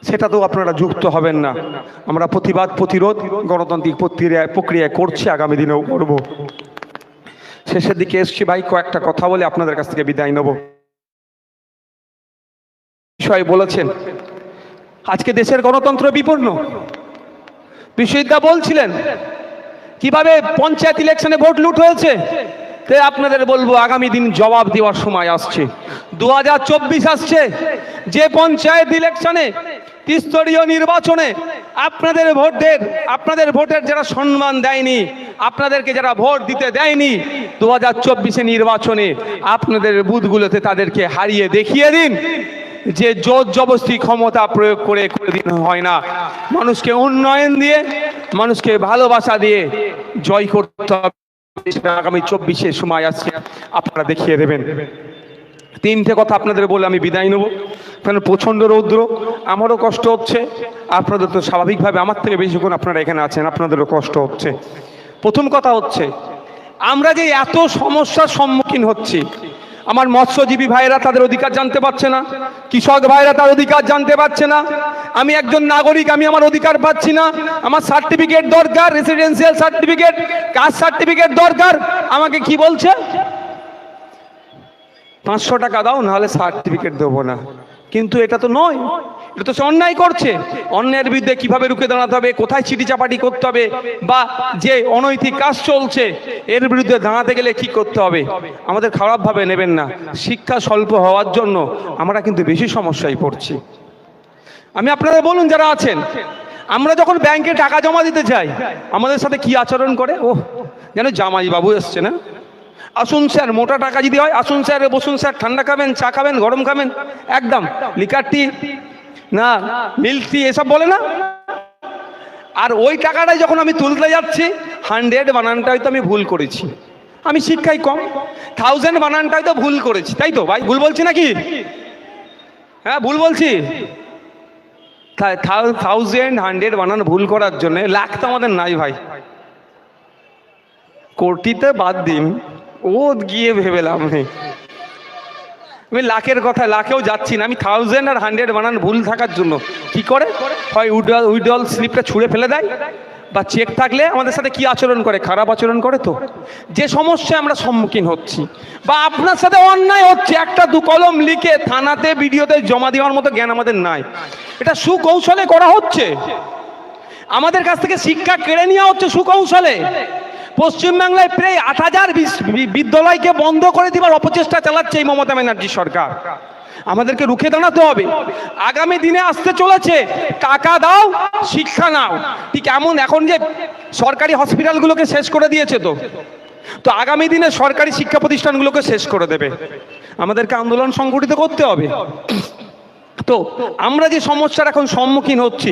সেটাতেও আপনারা যুক্ত হবেন না। আমরা প্রতিবাদ, প্রতিরোধ গণতান্ত্রিক প্রক্রিয়ায় করছি, আগামী দিনেও করব। শেষের দিকে এসছি ভাই, কয়েকটা কথা বলে আপনাদের কাছ থেকে বিদায় নেব। বিষয় বলেছেন আজকে দেশের গণতন্ত্র বিপন্ন। বিশ্বজিৎদা বলছিলেন কিভাবে পঞ্চায়েত ইলেকশনে ভোট লুট হয়েছে। তাই আপনাদের বলবো আগামী দিন জবাব দেওয়ার সময় আসছে। 2024 আসছে, যে পঞ্চায়েত ইলেকশনে ত্রিস্তরীয় নির্বাচনে আপনাদের ভোটের যারা সম্মান দেয়নি, আপনাদেরকে যারা ভোট দিতে দেয়নি, 2024 নির্বাচনে আপনাদের বুথগুলোতে তাদেরকে হারিয়ে দেখিয়ে দিন যে জোর জবরদস্তি ক্ষমতা প্রয়োগ করে দিন হয় না। মানুষকে উন্নয়ন দিয়ে, মানুষকে ভালোবাসা দিয়ে জয় করতে হবে। আগামী 24 সময় আসছে, আপনারা দেখিয়ে দেবেন। তিনটে কথা আপনাদের বলে আমি বিদায় নেব, কারণ প্রচণ্ড রৌদ্র, আমারও কষ্ট হচ্ছে, আপনাদের তো স্বাভাবিকভাবে আমার থেকে বেশিক্ষণ আপনারা এখানে আছেন, আপনাদেরও কষ্ট হচ্ছে। প্রথম কথা হচ্ছে আমরা যে এত সমস্যার সম্মুখীন হচ্ছি, আমার মৎস্যজীবী ভাইরা তাদের অধিকার জানতে পারছে না, কৃষক ভাইরা তার অধিকার জানতে পারছে না, আমি একজন নাগরিক, আমি আমার অধিকার পাচ্ছি না, আমার সার্টিফিকেট দরকার, রেসিডেন্সিয়াল সার্টিফিকেট, কাস্ট সার্টিফিকেট দরকার। আমাকে কি বলছে? 500 টাকা দাও, নাহলে সার্টিফিকেট দেবো না। কিন্তু এটা তো নয়, এটা তো সে অন্যায় করছে। অন্যায়ের বিরুদ্ধে কিভাবে রুখে দাঁড়াতে হবে, কোথায় চিঠি চাপাটি করতে হবে, বা যে অনৈতিক কাজ চলছে এর বিরুদ্ধে দাঁড়াতে গেলে কি করতে হবে, আমাদের খারাপভাবে নেবেন না। শিক্ষা স্বল্প হওয়ার জন্য আমরা কিন্তু বেশি সমস্যায় পড়ছি। আমি আপনারা বলুন যারা আছেন, আমরা যখন ব্যাংকে টাকা জমা দিতে যাই আমাদের সাথে কি আচরণ করে? ও যেন জামাই বাবু এসছে না, আসুন স্যার, মোটা টাকা যদি হয় আসুন স্যার, বসুন স্যার, ঠান্ডা খাবেন, চা খাবেন, গরম খাবেন, একদম লিকার টি না মিল্ক টি এসব বলে না। আর ওই টাকাটাই যখন আমি তুলতে যাচ্ছি 100 বানানটা হয়তো আমি ভুল করেছি, আমি শিক্ষায় কম, 1000 বানানটা হয়তো ভুল করেছি, তাই তো ভাই? ভুল বলছি নাকি? হ্যাঁ ভুল বলছি। 1000 বানান ভুল করার জন্য লাখ তো আমাদের নাই ভাই, কোটিতে বাদ দিন, ও গিয়ে ভেবেলাম আমি লাখের কথা, লাখেও যাচ্ছি না, আমি 1000 আর 100 বানান ভুল থাকার জন্য কি করে হয় উইড্রল স্লিপটা ছুঁড়ে ফেলে দেয়, বা চেক থাকলে আমাদের সাথে কি আচরণ করে, খারাপ আচরণ করে। তো যে সমস্যায় আমরা সম্মুখীন হচ্ছি বা আপনার সাথে অন্যায় হচ্ছে, একটা 2 কলম লিখে থানাতে ভিডিওতে জমা দেওয়ার মতো জ্ঞান আমাদের নাই, এটা সুকৌশলে করা হচ্ছে, আমাদের কাছ থেকে শিক্ষা কেড়ে নেওয়া হচ্ছে সুকৌশলে। পশ্চিমবাংলায় প্রায় 8000 বিদ্যালয়কে বন্ধ করে দেওয়ার অপচেষ্টা চালাচ্ছে এই মমতা ব্যানার্জি সরকার। আমাদেরকে রুখে দাঁড়াতে হবে। আগামী দিনে আসতে চলেছে টাকা দাও শিক্ষা নাও, ঠিক এমন এখন যে সরকারি হসপিটালগুলোকে শেষ করে দিয়েছে, তো আগামী দিনে সরকারি শিক্ষা প্রতিষ্ঠানগুলোকে শেষ করে দেবে। আমাদেরকে আন্দোলন সংগঠিত করতে হবে। তো আমরা যে সমস্যার এখন সম্মুখীন হচ্ছি,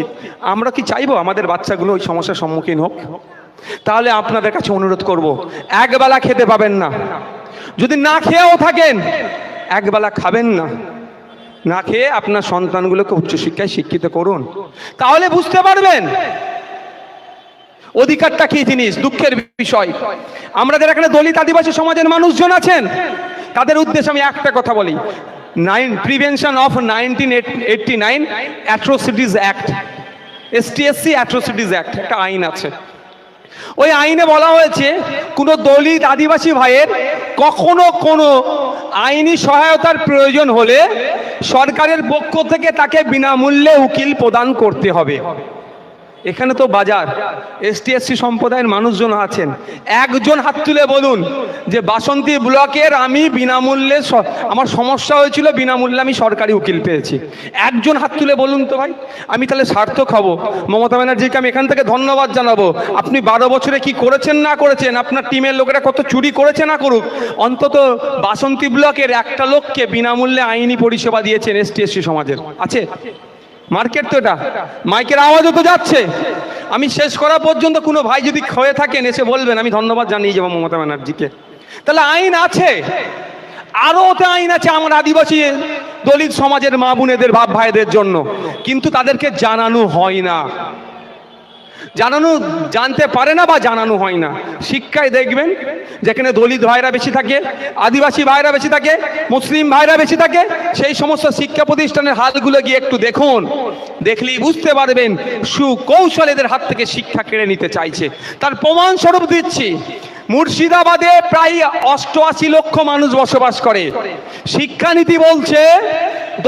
আমরা কি চাইবো আমাদের বাচ্চাগুলো ওই সমস্যার সম্মুখীন হোক? তাহলে আপনাদের কাছে অনুরোধ করব, একবেলা খেতে পাবেন না, যদি না খেয়েও থাকেন একবেলা খাবেন না, না খেয়ে আপনার সন্তানগুলোকে উচ্চশিক্ষায় শিক্ষিত করুন, তাহলে বুঝতে পারবেন অধিকারটা কি জিনিস। দুঃখের বিষয়, আমরা যারা এখানে দলিত আদিবাসী সমাজের মানুষজন আছেন তাদের উদ্দেশ্যে আমি একটা কথা বলি, prevention of 1989 atrocities act, STSC atrocities act, একটা আইন আছে। ওই আইনে বলা হয়েছে কোনো দলিত আদিবাসী ভাইয়ের কখনো কোনো আইনি সহায়তার প্রয়োজন হলে সরকারের পক্ষ থেকে তাকে বিনামূল্যে উকিল প্রদান করতে হবে। এখানে তো বাজার ST/SC সম্প্রদায়ের মানুষজন আছেন, একজন হাত তুলে বলুন যে বাসন্তী ব্লকের আমি বিনামূল্যে, আমার সমস্যা হয়েছিল বিনামূল্যে আমি সরকারি উকিল পেয়েছি। একজন হাত তুলে বলুন তো ভাই, আমি তাহলে সার্থক হব। মমতা ব্যানার্জিকে আমি এখান থেকে ধন্যবাদ জানাবো। আপনি 12 বছরে কি করেছেন না করেছেন, আপনার টিমের লোকেরা কত চুরি করেছে না করুক, অন্তত বাসন্তী ব্লকের একটা লোককে বিনামূল্যে আইনি পরিষেবা দিয়েছেন ST/SC সমাজের। আছে মার্কেট তো, এটা মাইকের আওয়াজও তো যাচ্ছে। আমি শেষ করা পর্যন্ত কোনো ভাই যদি হয়ে থাকেন এসে বলবেন, আমি ধন্যবাদ জানিয়ে যাবো মমতা ব্যানার্জিকে। তাহলে আইন আছে, আরও ওতে আইন আছে আমার আদিবাসী দলিত সমাজের মা বোনেদের, বাপ ভাইদের জন্য, কিন্তু তাদেরকে জানানো হয় না, জানতে পারে না বা জানানো হয় না। শিক্ষায় দেখবেন যেখানে দলিত ভাইরা বেশি থাকে, আদিবাসী ভাইরা বেশি থাকে, মুসলিম ভাইরা বেশি থাকে, সেই সমস্ত শিক্ষা প্রতিষ্ঠানের হালগুলো গিয়ে একটু দেখুন, দেখলেই বুঝতে পারবেন সুকৌশল এদের হাত থেকে শিক্ষা কেড়ে নিতে চাইছে। তার প্রমাণস্বরূপ দিচ্ছি, মুর্শিদাবাদে প্রায় 88 লক্ষ মানুষ বসবাস করে। শিক্ষানীতি বলছে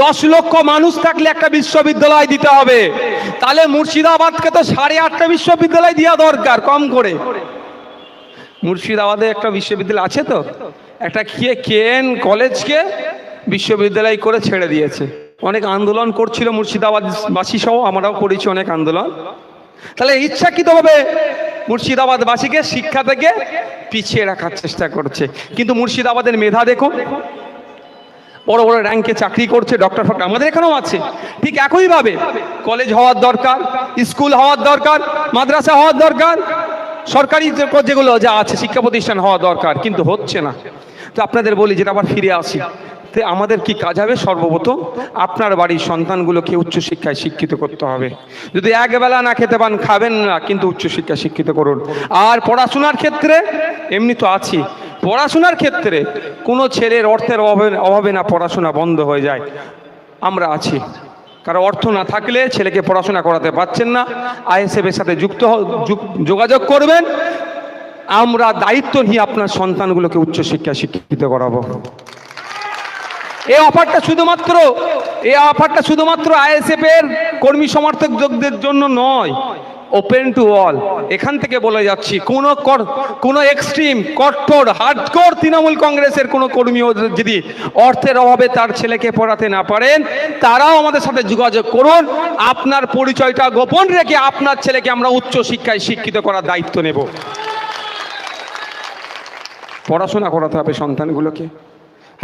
10 লক্ষ মানুষ থাকলে একটা বিশ্ববিদ্যালয় দিতে হবে। তাহলে মুর্শিদাবাদকে তো 8.5টা বিশ্ববিদ্যালয় দেওয়া দরকার কম করে। মুর্শিদাবাদে একটা বিশ্ববিদ্যালয় আছে তো, একটা কেএন কলেজকে বিশ্ববিদ্যালয় করে ছেড়ে দিয়েছে। অনেক আন্দোলন করছিল মুর্শিদাবাদবাসী সহ, আমরাও করেছি অনেক আন্দোলন। তাহলে ইচ্ছাকৃতভাবে মুর্শিদাবাদবাসীকে শিক্ষা থেকে পিছিয়ে রাখার চেষ্টা করছে। কিন্তু মুর্শিদাবাদের মেধা দেখুন, বড় বড় র্যাঙ্কে চাকরি করছে, ডক্টর ফক্টর আমাদের এখানেও আছে। ঠিক একইভাবে কলেজ হওয়ার দরকার, স্কুল হওয়ার দরকার, মাদ্রাসা হওয়ার দরকার, সরকারি যেগুলো যা আছে শিক্ষা প্রতিষ্ঠান হওয়া দরকার, কিন্তু হচ্ছে না। তো আপনাদের বলি, যেটা আবার ফিরে আসি, তো আমাদের কি কাজ হবে? সর্বপ্রথম আপনার বাড়ির সন্তানগুলোকে উচ্চশিক্ষায় শিক্ষিত করতে হবে। যদি একবেলা না খেতে পান, খাবেন না, কিন্তু উচ্চশিক্ষায় শিক্ষিত করুন। আর পড়াশোনার ক্ষেত্রে এমনি তো আছি, পড়াশোনার ক্ষেত্রে কোনো ছেলের অর্থের অভাবে না পড়াশোনা বন্ধ হয়ে যায়, আমরা আছি। কারণ অর্থ না থাকলে ছেলেকে পড়াশোনা করাতে পারছেন না, আইএসএফ এর সাথে যোগাযোগ করবেন। আমরা দায়িত্ব নিয়ে আপনার সন্তানগুলোকে উচ্চশিক্ষায় শিক্ষিত করাবো। এই অফারটা শুধুমাত্র আইএসএফ এর কর্মী সমর্থকদের জন্য নয়, ওপেন টু অল। এখান থেকে বলে যাচ্ছি, কোনো এক্সট্রিম কট্টর হার্ডকোর তৃণমূল কংগ্রেসের কোনো কর্মীও যদি অর্থের অভাবে তার ছেলেকে পড়াতে না পারেন, তারাও আমাদের সাথে যোগাযোগ করুন। আপনার পরিচয়টা গোপন রেখে আপনার ছেলেকে আমরা উচ্চশিক্ষায় শিক্ষিত করার দায়িত্ব নেব। পড়াশোনা করাতে হবে সন্তানগুলোকে।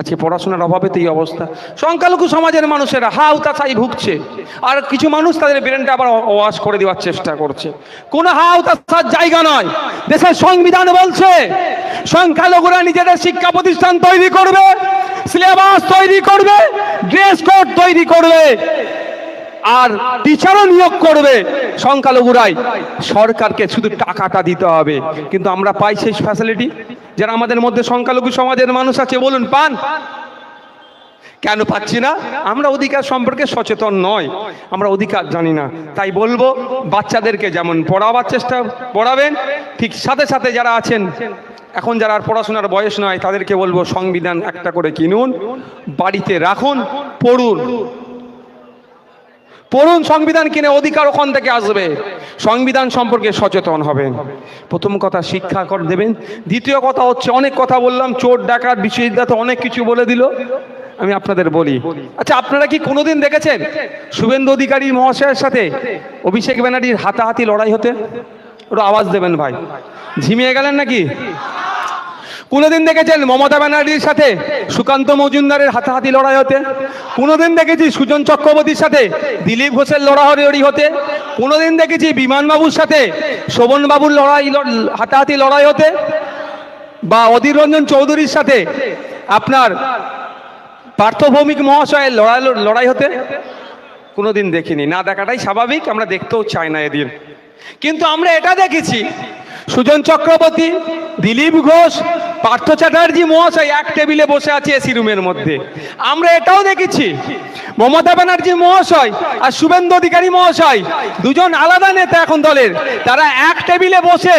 আজকে পড়াশোনার অভাবে তো এই অবস্থা। সংখ্যালঘু সমাজের মানুষেরা হাউতাশাই ভুগছে, আর কিছু মানুষ তাদের ব্রেনটা আবার ওয়াশ করে দেওয়ার চেষ্টা করছে। কোনো হাউতাশার জায়গা নয়। দেশের সংবিধান বলছে সংখ্যালঘুরা নিজেদের শিক্ষা প্রতিষ্ঠান তৈরি করবে, সিলেবাস তৈরি করবে, ড্রেস কোড তৈরি করবে, আর টিচারও নিয়োগ করবে সংখ্যালঘুরাই। সরকারকে শুধু টাকাটা দিতে হবে। কিন্তু আমরা পাই সেই ফ্যাসিলিটি? যারা আমাদের মধ্যে সংখ্যালঘু সমাজের মানুষ আছে বলুন, পান? কেন পাচ্ছি না? আমরা অধিকার সম্পর্কে সচেতন নয়, আমরা অধিকার জানি না। তাই বলবো, বাচ্চাদেরকে যেমন পড়াবার চেষ্টা পড়াবেন, ঠিক সাথে সাথে যারা আছেন এখন যারা আর পড়াশোনার বয়স নয়, তাদেরকে বলবো সংবিধান একটা করে কিনুন, বাড়িতে রাখুন, পড়ুন। সংবিধান কিনে অধিকার ওখান থেকে আসবে। সংবিধান সম্পর্কে সচেতন হবেন। প্রথম কথা শিক্ষা কর দেবেন। দ্বিতীয় কথা হচ্ছে, অনেক কথা বললাম, চোর ডাকাত বিশ্ববিদ্যালয় অনেক কিছু বলে দিল। আমি আপনাদের বলি, আচ্ছা আপনারা কি কোনোদিন দেখেছেন শুভেন্দু অধিকারী মহাশয়ের সাথে অভিষেক ব্যানার্জির হাতাহাতি লড়াই হতে? ওরা আওয়াজ দেবেন ভাই, ঝিমিয়ে গেলেন নাকি? কোনোদিন দেখেছেন মমতা ব্যানার্জির সাথে সুকান্ত মজুমদারের হাতাহাতি লড়াই হতে? কোনোদিন দেখেছি সুজন চক্রবর্তীর সাথে দিলীপ ঘোষের লড়াহড়ি হতে? কোনোদিন দেখেছি বিমানবাবুর সাথে শোভনবাবুর হাতাহাতি লড়াই হতে? বা অধীর রঞ্জন চৌধুরীর সাথে আপনার পার্থ ভৌমিক মহাশয়ের লড়াই হতে? কোনোদিন দেখিনি। না দেখাটাই স্বাভাবিক, আমরা দেখতেও চাই না এদিন। কিন্তু আমরা এটা দেখেছি, সুজন চক্রবর্তী, দিলীপ ঘোষ, পার্থ চ্যাটার্জি মহাশয় এক টেবিলে বসে আছে এসি রুমের মধ্যে। আমরা এটাও দেখেছি মমতা ব্যানার্জি মহাশয় আর শুভেন্দু অধিকারী মহাশয়, দুজন আলাদা নেতা এখন দলের, তারা এক টেবিলে বসে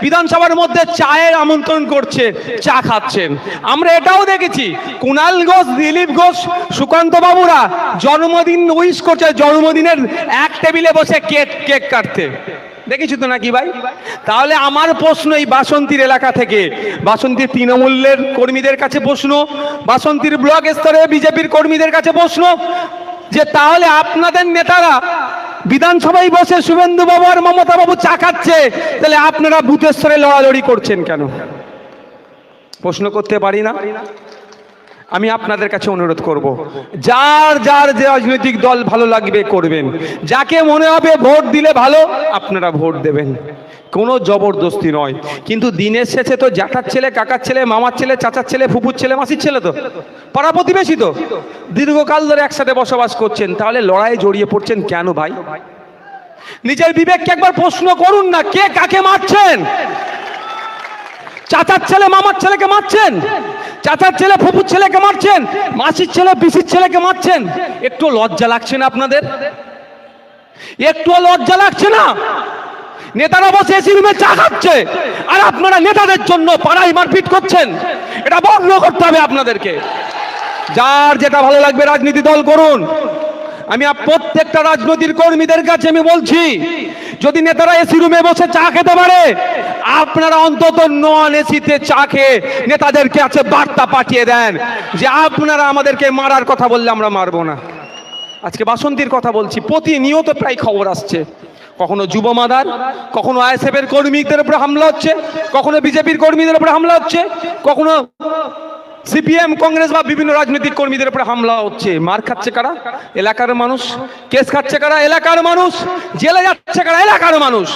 বিধানসভার মধ্যে চায়ের আমন্ত্রণ করছে, চা খাচ্ছেন। আমরা এটাও দেখেছি কুণাল ঘোষ, দিলীপ ঘোষ, সুকান্ত বাবুরা জন্মদিন উইশ করছে, জন্মদিনের এক টেবিলে বসে কেক কাটতে। দেখেছি তো নাকি ভাই? তাহলে আমার প্রশ্ন, এই বাসন্তীর এলাকা থেকে, বাসন্তীর তৃণমূলের কর্মীদের কাছে প্রশ্ন, বাসন্তীর ব্লক স্তরে বিজেপির কর্মীদের কাছে প্রশ্ন, যে তাহলে আপনাদের নেতারা বিধানসভায় বসে শুভেন্দু বাবু আর মমতা বাবু চা খাচ্ছে, তাহলে আপনারা বুথের স্তরে লড়ালড়ি করছেন কেন? প্রশ্ন করতে পারি না? আমি আপনাদের কাছে অনুরোধ করব, যার যার যে রাজনৈতিক দল ভালো লাগবে করবেন, যাকে মনে হবে ভোট দিলে ভালো আপনারা ভোট দেবেন, কোনো জবরদস্তি নয়। কিন্তু দিনের শেষে তো জ্যাঠার ছেলে, কাকার ছেলে, মামার ছেলে, চাচার ছেলে, ফুপুর ছেলে, মাসির ছেলে, তো পাড়া প্রতিবেশী, তো দীর্ঘকাল ধরে একসাথে বসবাস করছেন, তাহলে লড়াইয়ে জড়িয়ে পড়ছেন কেন ভাই? নিজের বিবেককে একবার প্রশ্ন করুন না, কে কাকে মারছেন? চাচার ছেলে মামার ছেলেকে মারছেন, চাচার ছেলে ফুপুর ছেলেকে মারছেন, মাসির ছেলে পিসির ছেলেকে মারছেন। একটু লজ্জা লাগছে না আপনাদের? একটু লজ্জা লাগছে না? নেতারা বসে এসি রুমে চা খাচ্ছে, আর আপনারা নেতাদের জন্য পাড়ায় মারপিট করছেন। এটা বন্ধ করতে হবে আপনাদেরকে। যার যেটা ভালো লাগবে রাজনীতি দল করুন। আমি প্রত্যেকটা রাজনৈতিক কর্মীদের কাছে আমি বলছি, যদি নেতারা এসি রুমে বসে চা খেতে পারে, আপনারা অন্তত নন এসিতে চা খেয়ে নেতাদের কাছে বার্তা পাঠিয়ে দেন যে আপনারা আমাদেরকে মারার কথা বললে আমরা মারবো না। আজকে বাসন্তীর কথা বলছি, প্রতিনিয়ত প্রায় খবর আসছে, কখনো যুব মাদার, কখনো আইএসএফ এর কর্মীদের উপরে হামলা হচ্ছে, কখনো বিজেপির কর্মীদের উপরে হামলা হচ্ছে, কখনো সিপিএম কংগ্রেস বা বিভিন্ন রাজনৈতিক কর্মীদের উপরে হামলা হচ্ছে। মার খাচ্ছে কারা? এলাকার মানুষ। কেস খাচ্ছে কারা? এলাকার মানুষ। জেলে যাচ্ছে কারা? এলাকার মানুষ।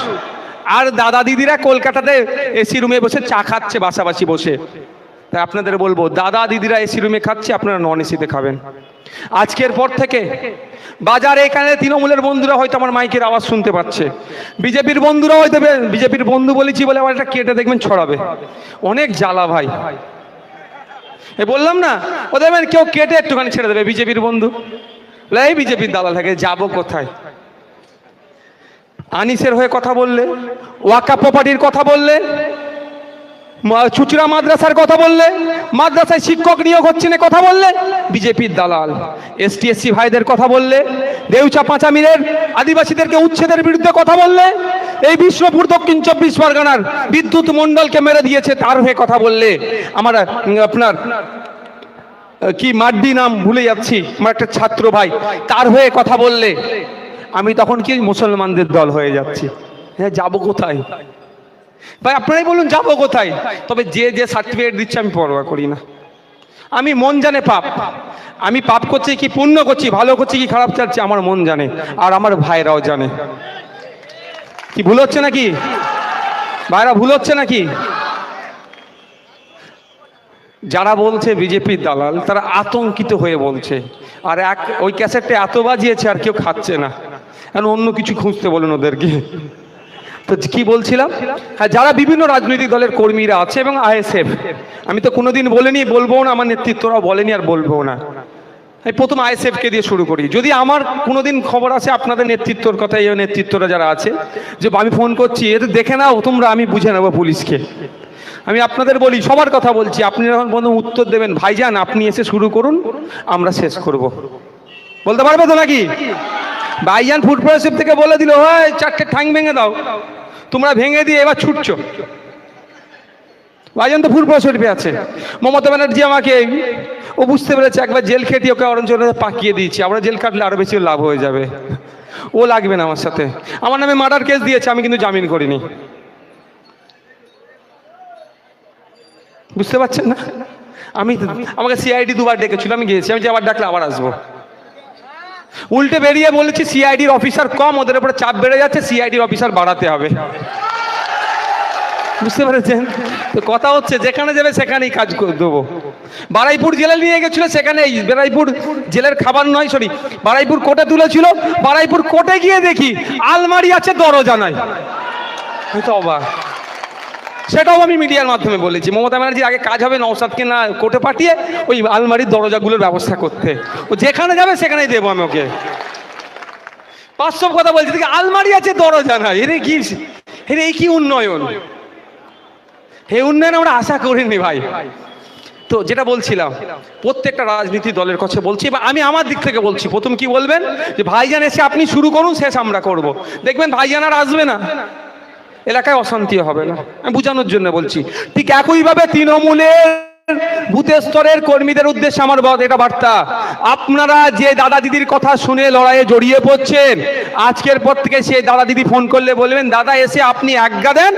আর দাদা দিদিরা কলকাতাতে এসি রুমে বসে চা খাচ্ছে বাসাবাসি বসে। তাই আপনাদের বলবো, দাদা দিদিরা এসি রুমে খাচ্ছে, আপনারা নন এসিতে খাবেন। আজকের পর থেকে বাজারে এখানে তৃণমূলের বন্ধুরা হয়তো আমার মাইকের আওয়াজ শুনতে পাচ্ছে, বিজেপির বন্ধুরা হয়তো, বিজেপির বন্ধু বলেছি বলে আবার একটা কেটে দেখবেন ছড়াবে, অনেক জ্বালা ভাই। এ বললাম না, ও দেখবেন কেউ কেটে একটুখানি ছেড়ে দেবে, বিজেপির বন্ধু, এই বিজেপির দালাল থাকে, যাবো কোথায়? আনিসের হয়ে কথা বললে, ওয়াকা প্রপার্টির কথা বললে, চুচুড়া মাদ্রাসার কথা বললে, মাদ্রাসায় শিক্ষক নিয়োগ হচ্ছে না কথা বললে, বিজেপির দালাল। এসটি এসসি ভাইদের কথা বললে, দেউচা পাঁচামিরের আদিবাসীদেরকে উচ্ছেদের বিরুদ্ধে কথা বললে, এই বিষ্ণুপুর দক্ষিণ 24 পরগনার বিদ্যুৎ মণ্ডলকে মেরে দিয়েছে তার হয়ে কথা বললে, আমার আপনার কি মাড্ডি নাম ভুলে যাচ্ছি, আমার একটা ছাত্র ভাই, তার হয়ে কথা বললে, আমি তখন কি মুসলমানদের দল হয়ে যাচ্ছি? হ্যাঁ, যাবো কোথায় ভাই? আপনারাই বলুন যাবো কোথায়? তবে যে যে সার্টিফিকেট দিচ্ছে আমি পরোয়া করি না। আমি মন জানে পাপ, আমি পাপ করছি কি পুণ্য করছি, ভালো করছি কি খারাপ চাচ্ছি, আমার মন জানে, আর আমার ভাইরাও জানে। কি ভুল হচ্ছে নাকি ভাইরা? ভুল হচ্ছে নাকি? যারা বলছে বিজেপির দালাল, তারা আতঙ্কিত হয়ে বলছে, আর ওই ক্যাসেটটা এত বাজিয়েছে আর কেউ খাচ্ছে না, কারণ অন্য কিছু খুঁজতে বলুন ওদেরকে। তো কি বলছিলাম, হ্যাঁ, যারা বিভিন্ন রাজনৈতিক দলের কর্মীরা আছে এবং আইএসএফ, আমি তো কোনোদিন বলিনি, বলবো না, আমার নেতৃত্বরাও বলেনি আর বলবো না। এই প্রথম আইএসএফকে দিয়ে শুরু করি। যদি আমার কোনোদিন খবর আছে আপনাদের নেতৃত্বর কথা, এই নেতৃত্বরা যারা আছে, যে আমি ফোন করছি, এদের দেখে নাও তোমরা, আমি বুঝে নেবো পুলিশকে। আমি আপনাদের বলি, সবার কথা বলছি, আপনি যখন প্রথম উত্তর দেবেন, ভাইজান আপনি এসে শুরু করুন, আমরা শেষ করব। বলতে পারবে তো নাকি? ভাইজান ফুড প্রসেস থেকে বলে দিল, হয় 4টে ঠ্যাং ভেঙে দাও, তোমরা ভেঙে দিয়ে এবার ছুটছো। ভাইজান তো ফুড প্রসেসে আছে। মমতা ব্যানার্জি আমাকে, ও বুঝতে পেরেছে একবার জেল খেটে ওকে অরঞ্জনে পাকিয়ে দিয়েছি, আমরা জেল কাটলে আরো বেশি লাভ হয়ে যাবে, ও লাগবে না আমার সাথে। আমার নামে মার্ডার কেস দিয়েছে, আমি কিন্তু জামিন করিনি। বুঝতে পারছেন না? আমাকে সিআইডি 2বার ডেকেছিল, আমি গিয়েছি, আমি যে আবার ডাকলে আবার আসবো। উল্টে বেরিয়ে বলেছি সিআইডির অফিসার কম, ওদের উপরে চাপ বেড়ে যাচ্ছে, সিআইডির অফিসার বাড়াতে হবে। বুঝতে পেরেছেন তো? কথা হচ্ছে যেখানে যাবে সেখানেই কাজ করে দেবো। বারাইপুর জেলে নিয়ে গেছিল, সেখানে বারাইপুর জেলের খাবার নয়, সরি, বারাইপুর কোর্টে তুলেছিল। বারাইপুর কোর্টে গিয়ে দেখি আলমারি আছে, দরজা নাই। হয়তো অবাক। সেটাও আমি মিডিয়ার মাধ্যমে বলেছি, মমতা ব্যানার্জির আগে কাজ হবে নওশাদকে না কোর্টে পাঠিয়ে ওই আলমারির দরজাগুলোর ব্যবস্থা করতে, ও যেখানে যাবে সেখানেই দেবো আমি ওকে। বাস্তব কথা বলছি, দেখি আলমারি আছে, দরজা নাই, এই কি উন্নয়ন? এই উন্নয়ন আমরা আশা করিনি ভাই। তো যেটা বলছিলাম, প্রত্যেকটা রাজনীতি দলের কাছে বলছি, বা আমি আমার দিক থেকে বলছি, প্রথম কি বলবেন যে ভাইজান এসে আপনি শুরু করুন, শেষ আমরা করব। দেখবেন ভাইজান আর আসবে না, এলাকায় অশান্তি হবে না, আমি বোঝানোর জন্য বলছি। ঠিক একইভাবে তৃণমূলের বুথের স্তরের কর্মীদের উদ্দেশ্যে আমার এটা বার্তা, আপনারা যে দাদা দিদির কথা শুনে লড়াইয়ে জড়িয়ে পড়ছেন, আজকের পর থেকে সেই দাদা দিদি ফোন করলে বলবেন, দাদা এসে আপনি 1 গা দেন,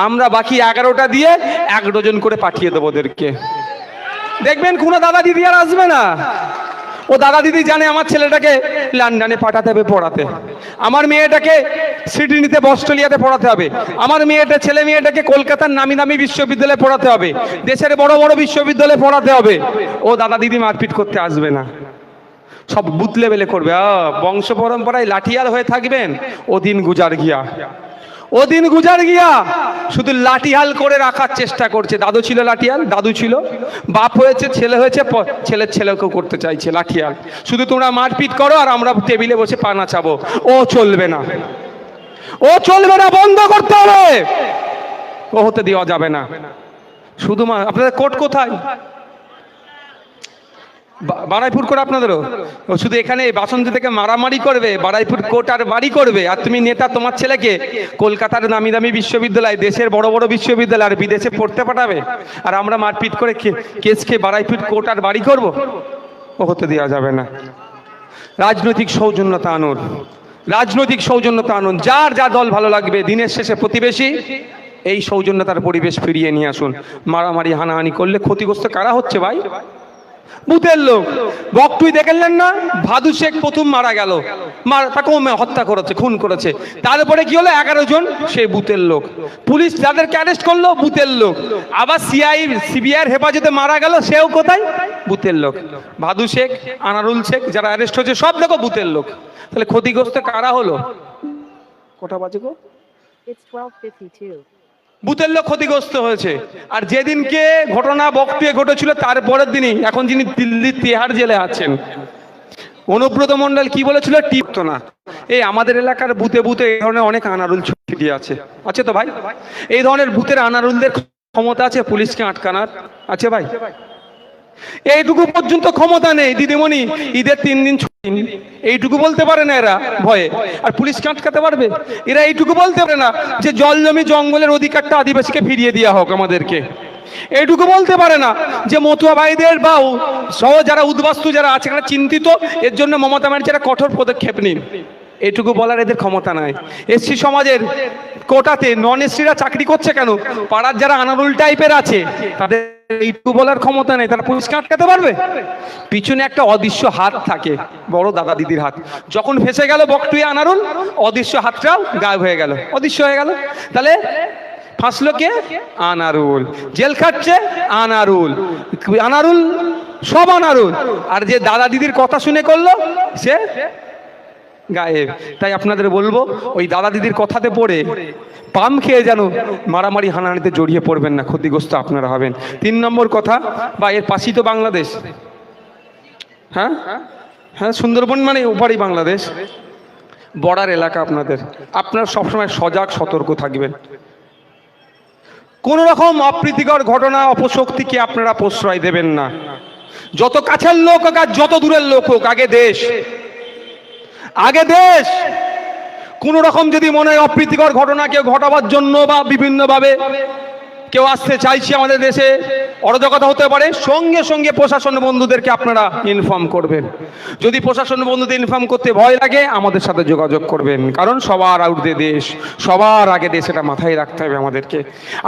আমরা বাকি 11টা দিয়ে 1 ডজন করে পাঠিয়ে দেবো ওদেরকে। দেখবেন কোনো দাদা দিদি আর আসবে না। ও দাদা দিদি জানে আমার ছেলেটাকে লন্ডনে পাঠাতে হবে পড়াতে, আমার মেয়েটাকে সিডনিতে অস্ট্রেলিয়াতে পড়াতে হবে, আমার ছেলে মেয়েটাকে কলকাতার নামি দামি বিশ্ববিদ্যালয়ে পড়াতে হবে, দেশের বড় বড় বিশ্ববিদ্যালয়ে পড়াতে হবে। ও দাদা দিদি মারপিট করতে আসবে না, সব বুথ লেভেলে করবে। বংশ পরম্পরায় লাঠিয়াল হয়ে থাকবেন, ও দিন গুজার গিয়া, ও দিন গুজার গিয়া। শুধু লাঠিয়াল করে রাখার চেষ্টা করছে। দাদু ছিল লাঠিয়াল, দাদু ছিল, বাপ হয়েছে, ছেলে হয়েছে, ছেলের ছেলেকেও করতে চাইছে লাঠিয়াল। শুধু তোমরা মারপিট করো আর আমরা টেবিলে বসে পানা চাবো, ও চলবে না। ও চলবে না, বন্ধ করতে হবে, ও হতে দেওয়া যাবে না। শুধুমাত্র আপনাদের কোর্ট কোথায়? বারাইপুর কোর্ট আপনাদেরও? ও শুধু এখানে বাসন্তী থেকে মারামারি করবে, বারাইপুর কোর্ট আর বাড়ি করবে, আর তুমি নেতা তোমার ছেলেকে কলকাতার নামি দামি বিশ্ববিদ্যালয়, দেশের বড় বড় বিশ্ববিদ্যালয় আর বিদেশে পড়তে পাঠাবে, আর আমরা মারপিট করে কেস খেয়ে বারাইপুর কোর্ট আর বাড়ি করব? ও হতে দেওয়া যাবে না। রাজনৈতিক সৌজন্যতা আনুন, রাজনৈতিক সৌজন্যতা আনুন, যার যা দল ভালো লাগবে, দিনের শেষে প্রতিবেশী, এই সৌজন্যতার পরিবেশ ফিরিয়ে নিয়ে আসুন। মারামারি হানাহানি করলে ক্ষতিগ্রস্ত কারা হচ্ছে ভাই? বুথের লোক। বকটুই দেখলেন না, ভাদু শেখ প্রথম মারা গেল, তাকেও হত্যা করেছে, খুন করেছে। তারপরে কি হলো, 11 জন সেই বুথের লোক। পুলিশ যাদেরকে অ্যারেস্ট করলো, বুথের লোক। আবার সিবিআইয়ের হেফাজতে মারা গেল, সেও কোথায়? বুথের লোক। ভাদু শেখ, আনারুল শেখ যারা অ্যারেস্ট হয়েছে সব দেখো বুথের লোক। তাহলে ক্ষতিগ্রস্ত কারা হলো? কটা বাজে গো? It's 12:52. বুথের লোক ক্ষতিগ্রস্ত হয়েছে। আর যেদিনকে ঘটনা বকটুয়ে ঘটেছিল তারপরের দিনই এখন যিনি দিল্লির তিহার জেলে আছেন, অনুব্রত মণ্ডল কি বলেছিল? টিপতো না। এই আমাদের এলাকার বুথে বুথে এই ধরনের অনেক আনারুল ছড়িয়ে আছে, আছে তো ভাই? এই ধরনের বুথের আনারুলদের ক্ষমতা আছে পুলিশকে আটকানোর? আছে ভাই? এইটুকু পর্যন্ত ক্ষমতা নেই। দিদিমণি, ঈদের 3 দিন ছুটি, এইটুকু বলতে পারে না এরা ভয়ে। আর পুলিশকে আটকাতে পারবে? এরা এইটুকু বলতে পারে না যে জল জমি জঙ্গলের অধিকারটা আদিবাসীকে ফিরিয়ে দেওয়া হোক আমাদেরকে। এইটুকু বলতে পারে না যে মতুয়া ভাইদের বা সহ যারা উদ্বাস্তু যারা আছে এখানে চিন্তিত, এর জন্য মমতা ব্যানার্জি একটা কঠোর পদক্ষেপ নিন। এইটুকু বলার এদের ক্ষমতা নাই। এসসি সমাজের কোটাতে নন এসসিরা চাকরি করছে কেন? পাড়ার যারা আনারুল টাইপের আছে তাদের এইটুকু বলার ক্ষমতা নেই। তারা পুলিশকে আটকাতে পারবে? পিছনে একটা অদৃশ্য হাত থাকে, বড় দাদা দিদির হাত। যখন ফেসে গেল বকটুয়ে আনারুল, অদৃশ্য হাতটাও গায়েব হয়ে গেল, অদৃশ্য হয়ে গেল। তাহলে ফাঁসলো কে? আনারুল। জেল খাটছে আনারুল, আনারুল সব আনারুল। আর যে দাদা দিদির কথা শুনে করলো সে গায়েব। তাই আপনাদের বলবো, ওই দাদা দিদির কথাতে পড়ে পাম খেয়ে যেন মারামারি হানাহানিতে জড়িয়ে পড়বেন না, ক্ষতিগ্রস্ত আপনারা হবেন। 3 নম্বর কথা, বা এর পাশেই তো বাংলাদেশ। হ্যাঁ হ্যাঁ, সুন্দরবন মানে ওপারই বাংলাদেশ, বর্ডার এলাকা আপনাদের। আপনারা সবসময় সজাগ সতর্ক থাকবেন। কোন রকম অপ্রীতিকর ঘটনা অপশক্তিকে আপনারা প্রশ্রয় দেবেন না। যত কাছের লোক হোক আর যত দূরের লোক হোক, আগে দেশ, আগে দেশ। কোন রকম যদি মনে হয় অপ্রীতিকর ঘটনা কেউ ঘটাবার জন্য বা বিভিন্নভাবে কেউ আসতে চাইছে আমাদের দেশে, অরাজকতা হতে পারে, সঙ্গে সঙ্গে প্রশাসন বন্ধুদেরকে আপনারা ইনফর্ম করবেন। যদি প্রশাসন বন্ধুদের ইনফর্ম করতে ভয় লাগে, আমাদের সাথে যোগাযোগ করবেন, কারণ সবার ঊর্ধ্বে দেশ, সবার আগে দেশ, এটা মাথায় রাখতে হবে আমাদেরকে।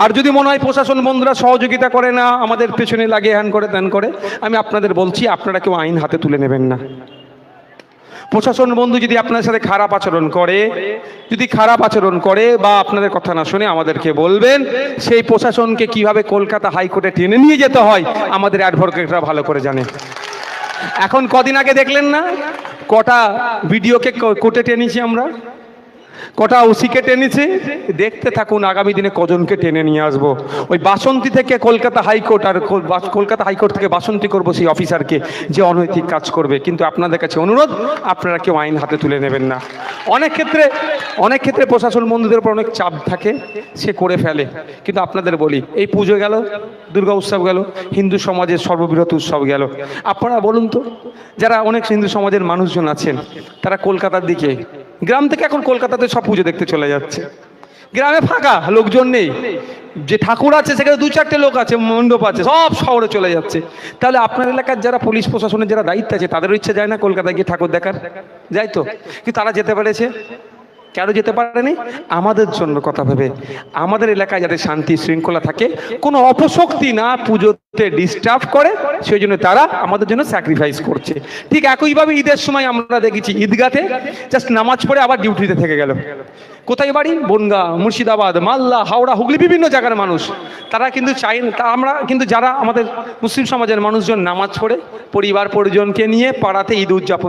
আর যদি মনে হয় প্রশাসন বন্ধুরা সহযোগিতা করে না, আমাদের পেছনে লাগে, হ্যান করে ত্যান করে, আমি আপনাদের বলছি আপনারা কেউ আইন হাতে তুলে নেবেন না। প্রশাসন বন্ধু যদি আপনার সাথে খারাপ আচরণ করে, যদি খারাপ আচরণ করে বা আপনাদের কথা না শুনে, আমাদেরকে বলবেন। সেই প্রশাসনকে কিভাবে কলকাতা হাইকোর্টে টেনে নিয়ে যেতে হয় আমাদের অ্যাডভোকেটরা ভালো করে জানে। এখন কদিন আগে দেখলেন না কটা ভিডিওকে কোর্টে টেনেছি আমরা, কটা ওসিকে টেনেছি। দেখতে থাকুন আগামী দিনে কজনকে টেনে নিয়ে আসবো। ওই বাসন্তী থেকে কলকাতা হাইকোর্ট, আর কলকাতা হাইকোর্ট থেকে বাসন্তী করবো সেই অফিসারকে যে অনৈতিক কাজ করবে। কিন্তু আপনাদের কাছে অনুরোধ, আপনারা কেউ আইন হাতে তুলে নেবেন না। অনেক ক্ষেত্রে প্রশাসন বন্ধুদের উপর অনেক চাপ থাকে, সে করে ফেলে। কিন্তু আপনাদের বলি, এই পুজো গেল, দুর্গা উৎসব গেল, হিন্দু সমাজের সর্ববৃহৎ উৎসব গেল। আপনারা বলুন তো, যারা অনেক হিন্দু সমাজের মানুষজন আছেন, তারা কলকাতার দিকে, গ্রাম থেকে এখন কলকাতাতে সব পুজো দেখতে চলে যাচ্ছে। গ্রামে ফাঁকা, লোকজন নেই, যে ঠাকুর আছে সেখানে 2-4টে লোক আছে, মণ্ডপ আছে, সব শহরে চলে যাচ্ছে। তাহলে আপনার এলাকার যারা পুলিশ প্রশাসনের যারা দায়িত্ব আছে, তাদেরও ইচ্ছা যায় না কলকাতায় গিয়ে ঠাকুর দেখার? যায় তো, কিন্তু তারা যেতে পেরেছে। কেন যেতে পারেনি? আমাদের জন্য কথা ভেবে, আমাদের এলাকায় যাতে শান্তি শৃঙ্খলা থাকে, কোনো অপশক্তি না পুজোতে ডিস্টার্ব করে, সেই জন্য তারা আমাদের জন্য স্যাক্রিফাইস করছে। ঠিক একইভাবে ঈদের সময় আমরা দেখেছি ঈদগাতে জাস্ট নামাজ পড়ে আবার ডিউটিতে থেকে গেল। কোথায় বাড়ি? বনগা, মুর্শিদাবাদ, মালদা, হাওড়া, হুগলি, বিভিন্ন জায়গার মানুষ। তারা কিন্তু চাই না, আমরা কিন্তু যারা আমাদের মুসলিম সমাজের মানুষজন নামাজ পড়ে পরিবার পরিজনকে নিয়ে পাড়াতে ঈদ উদযাপন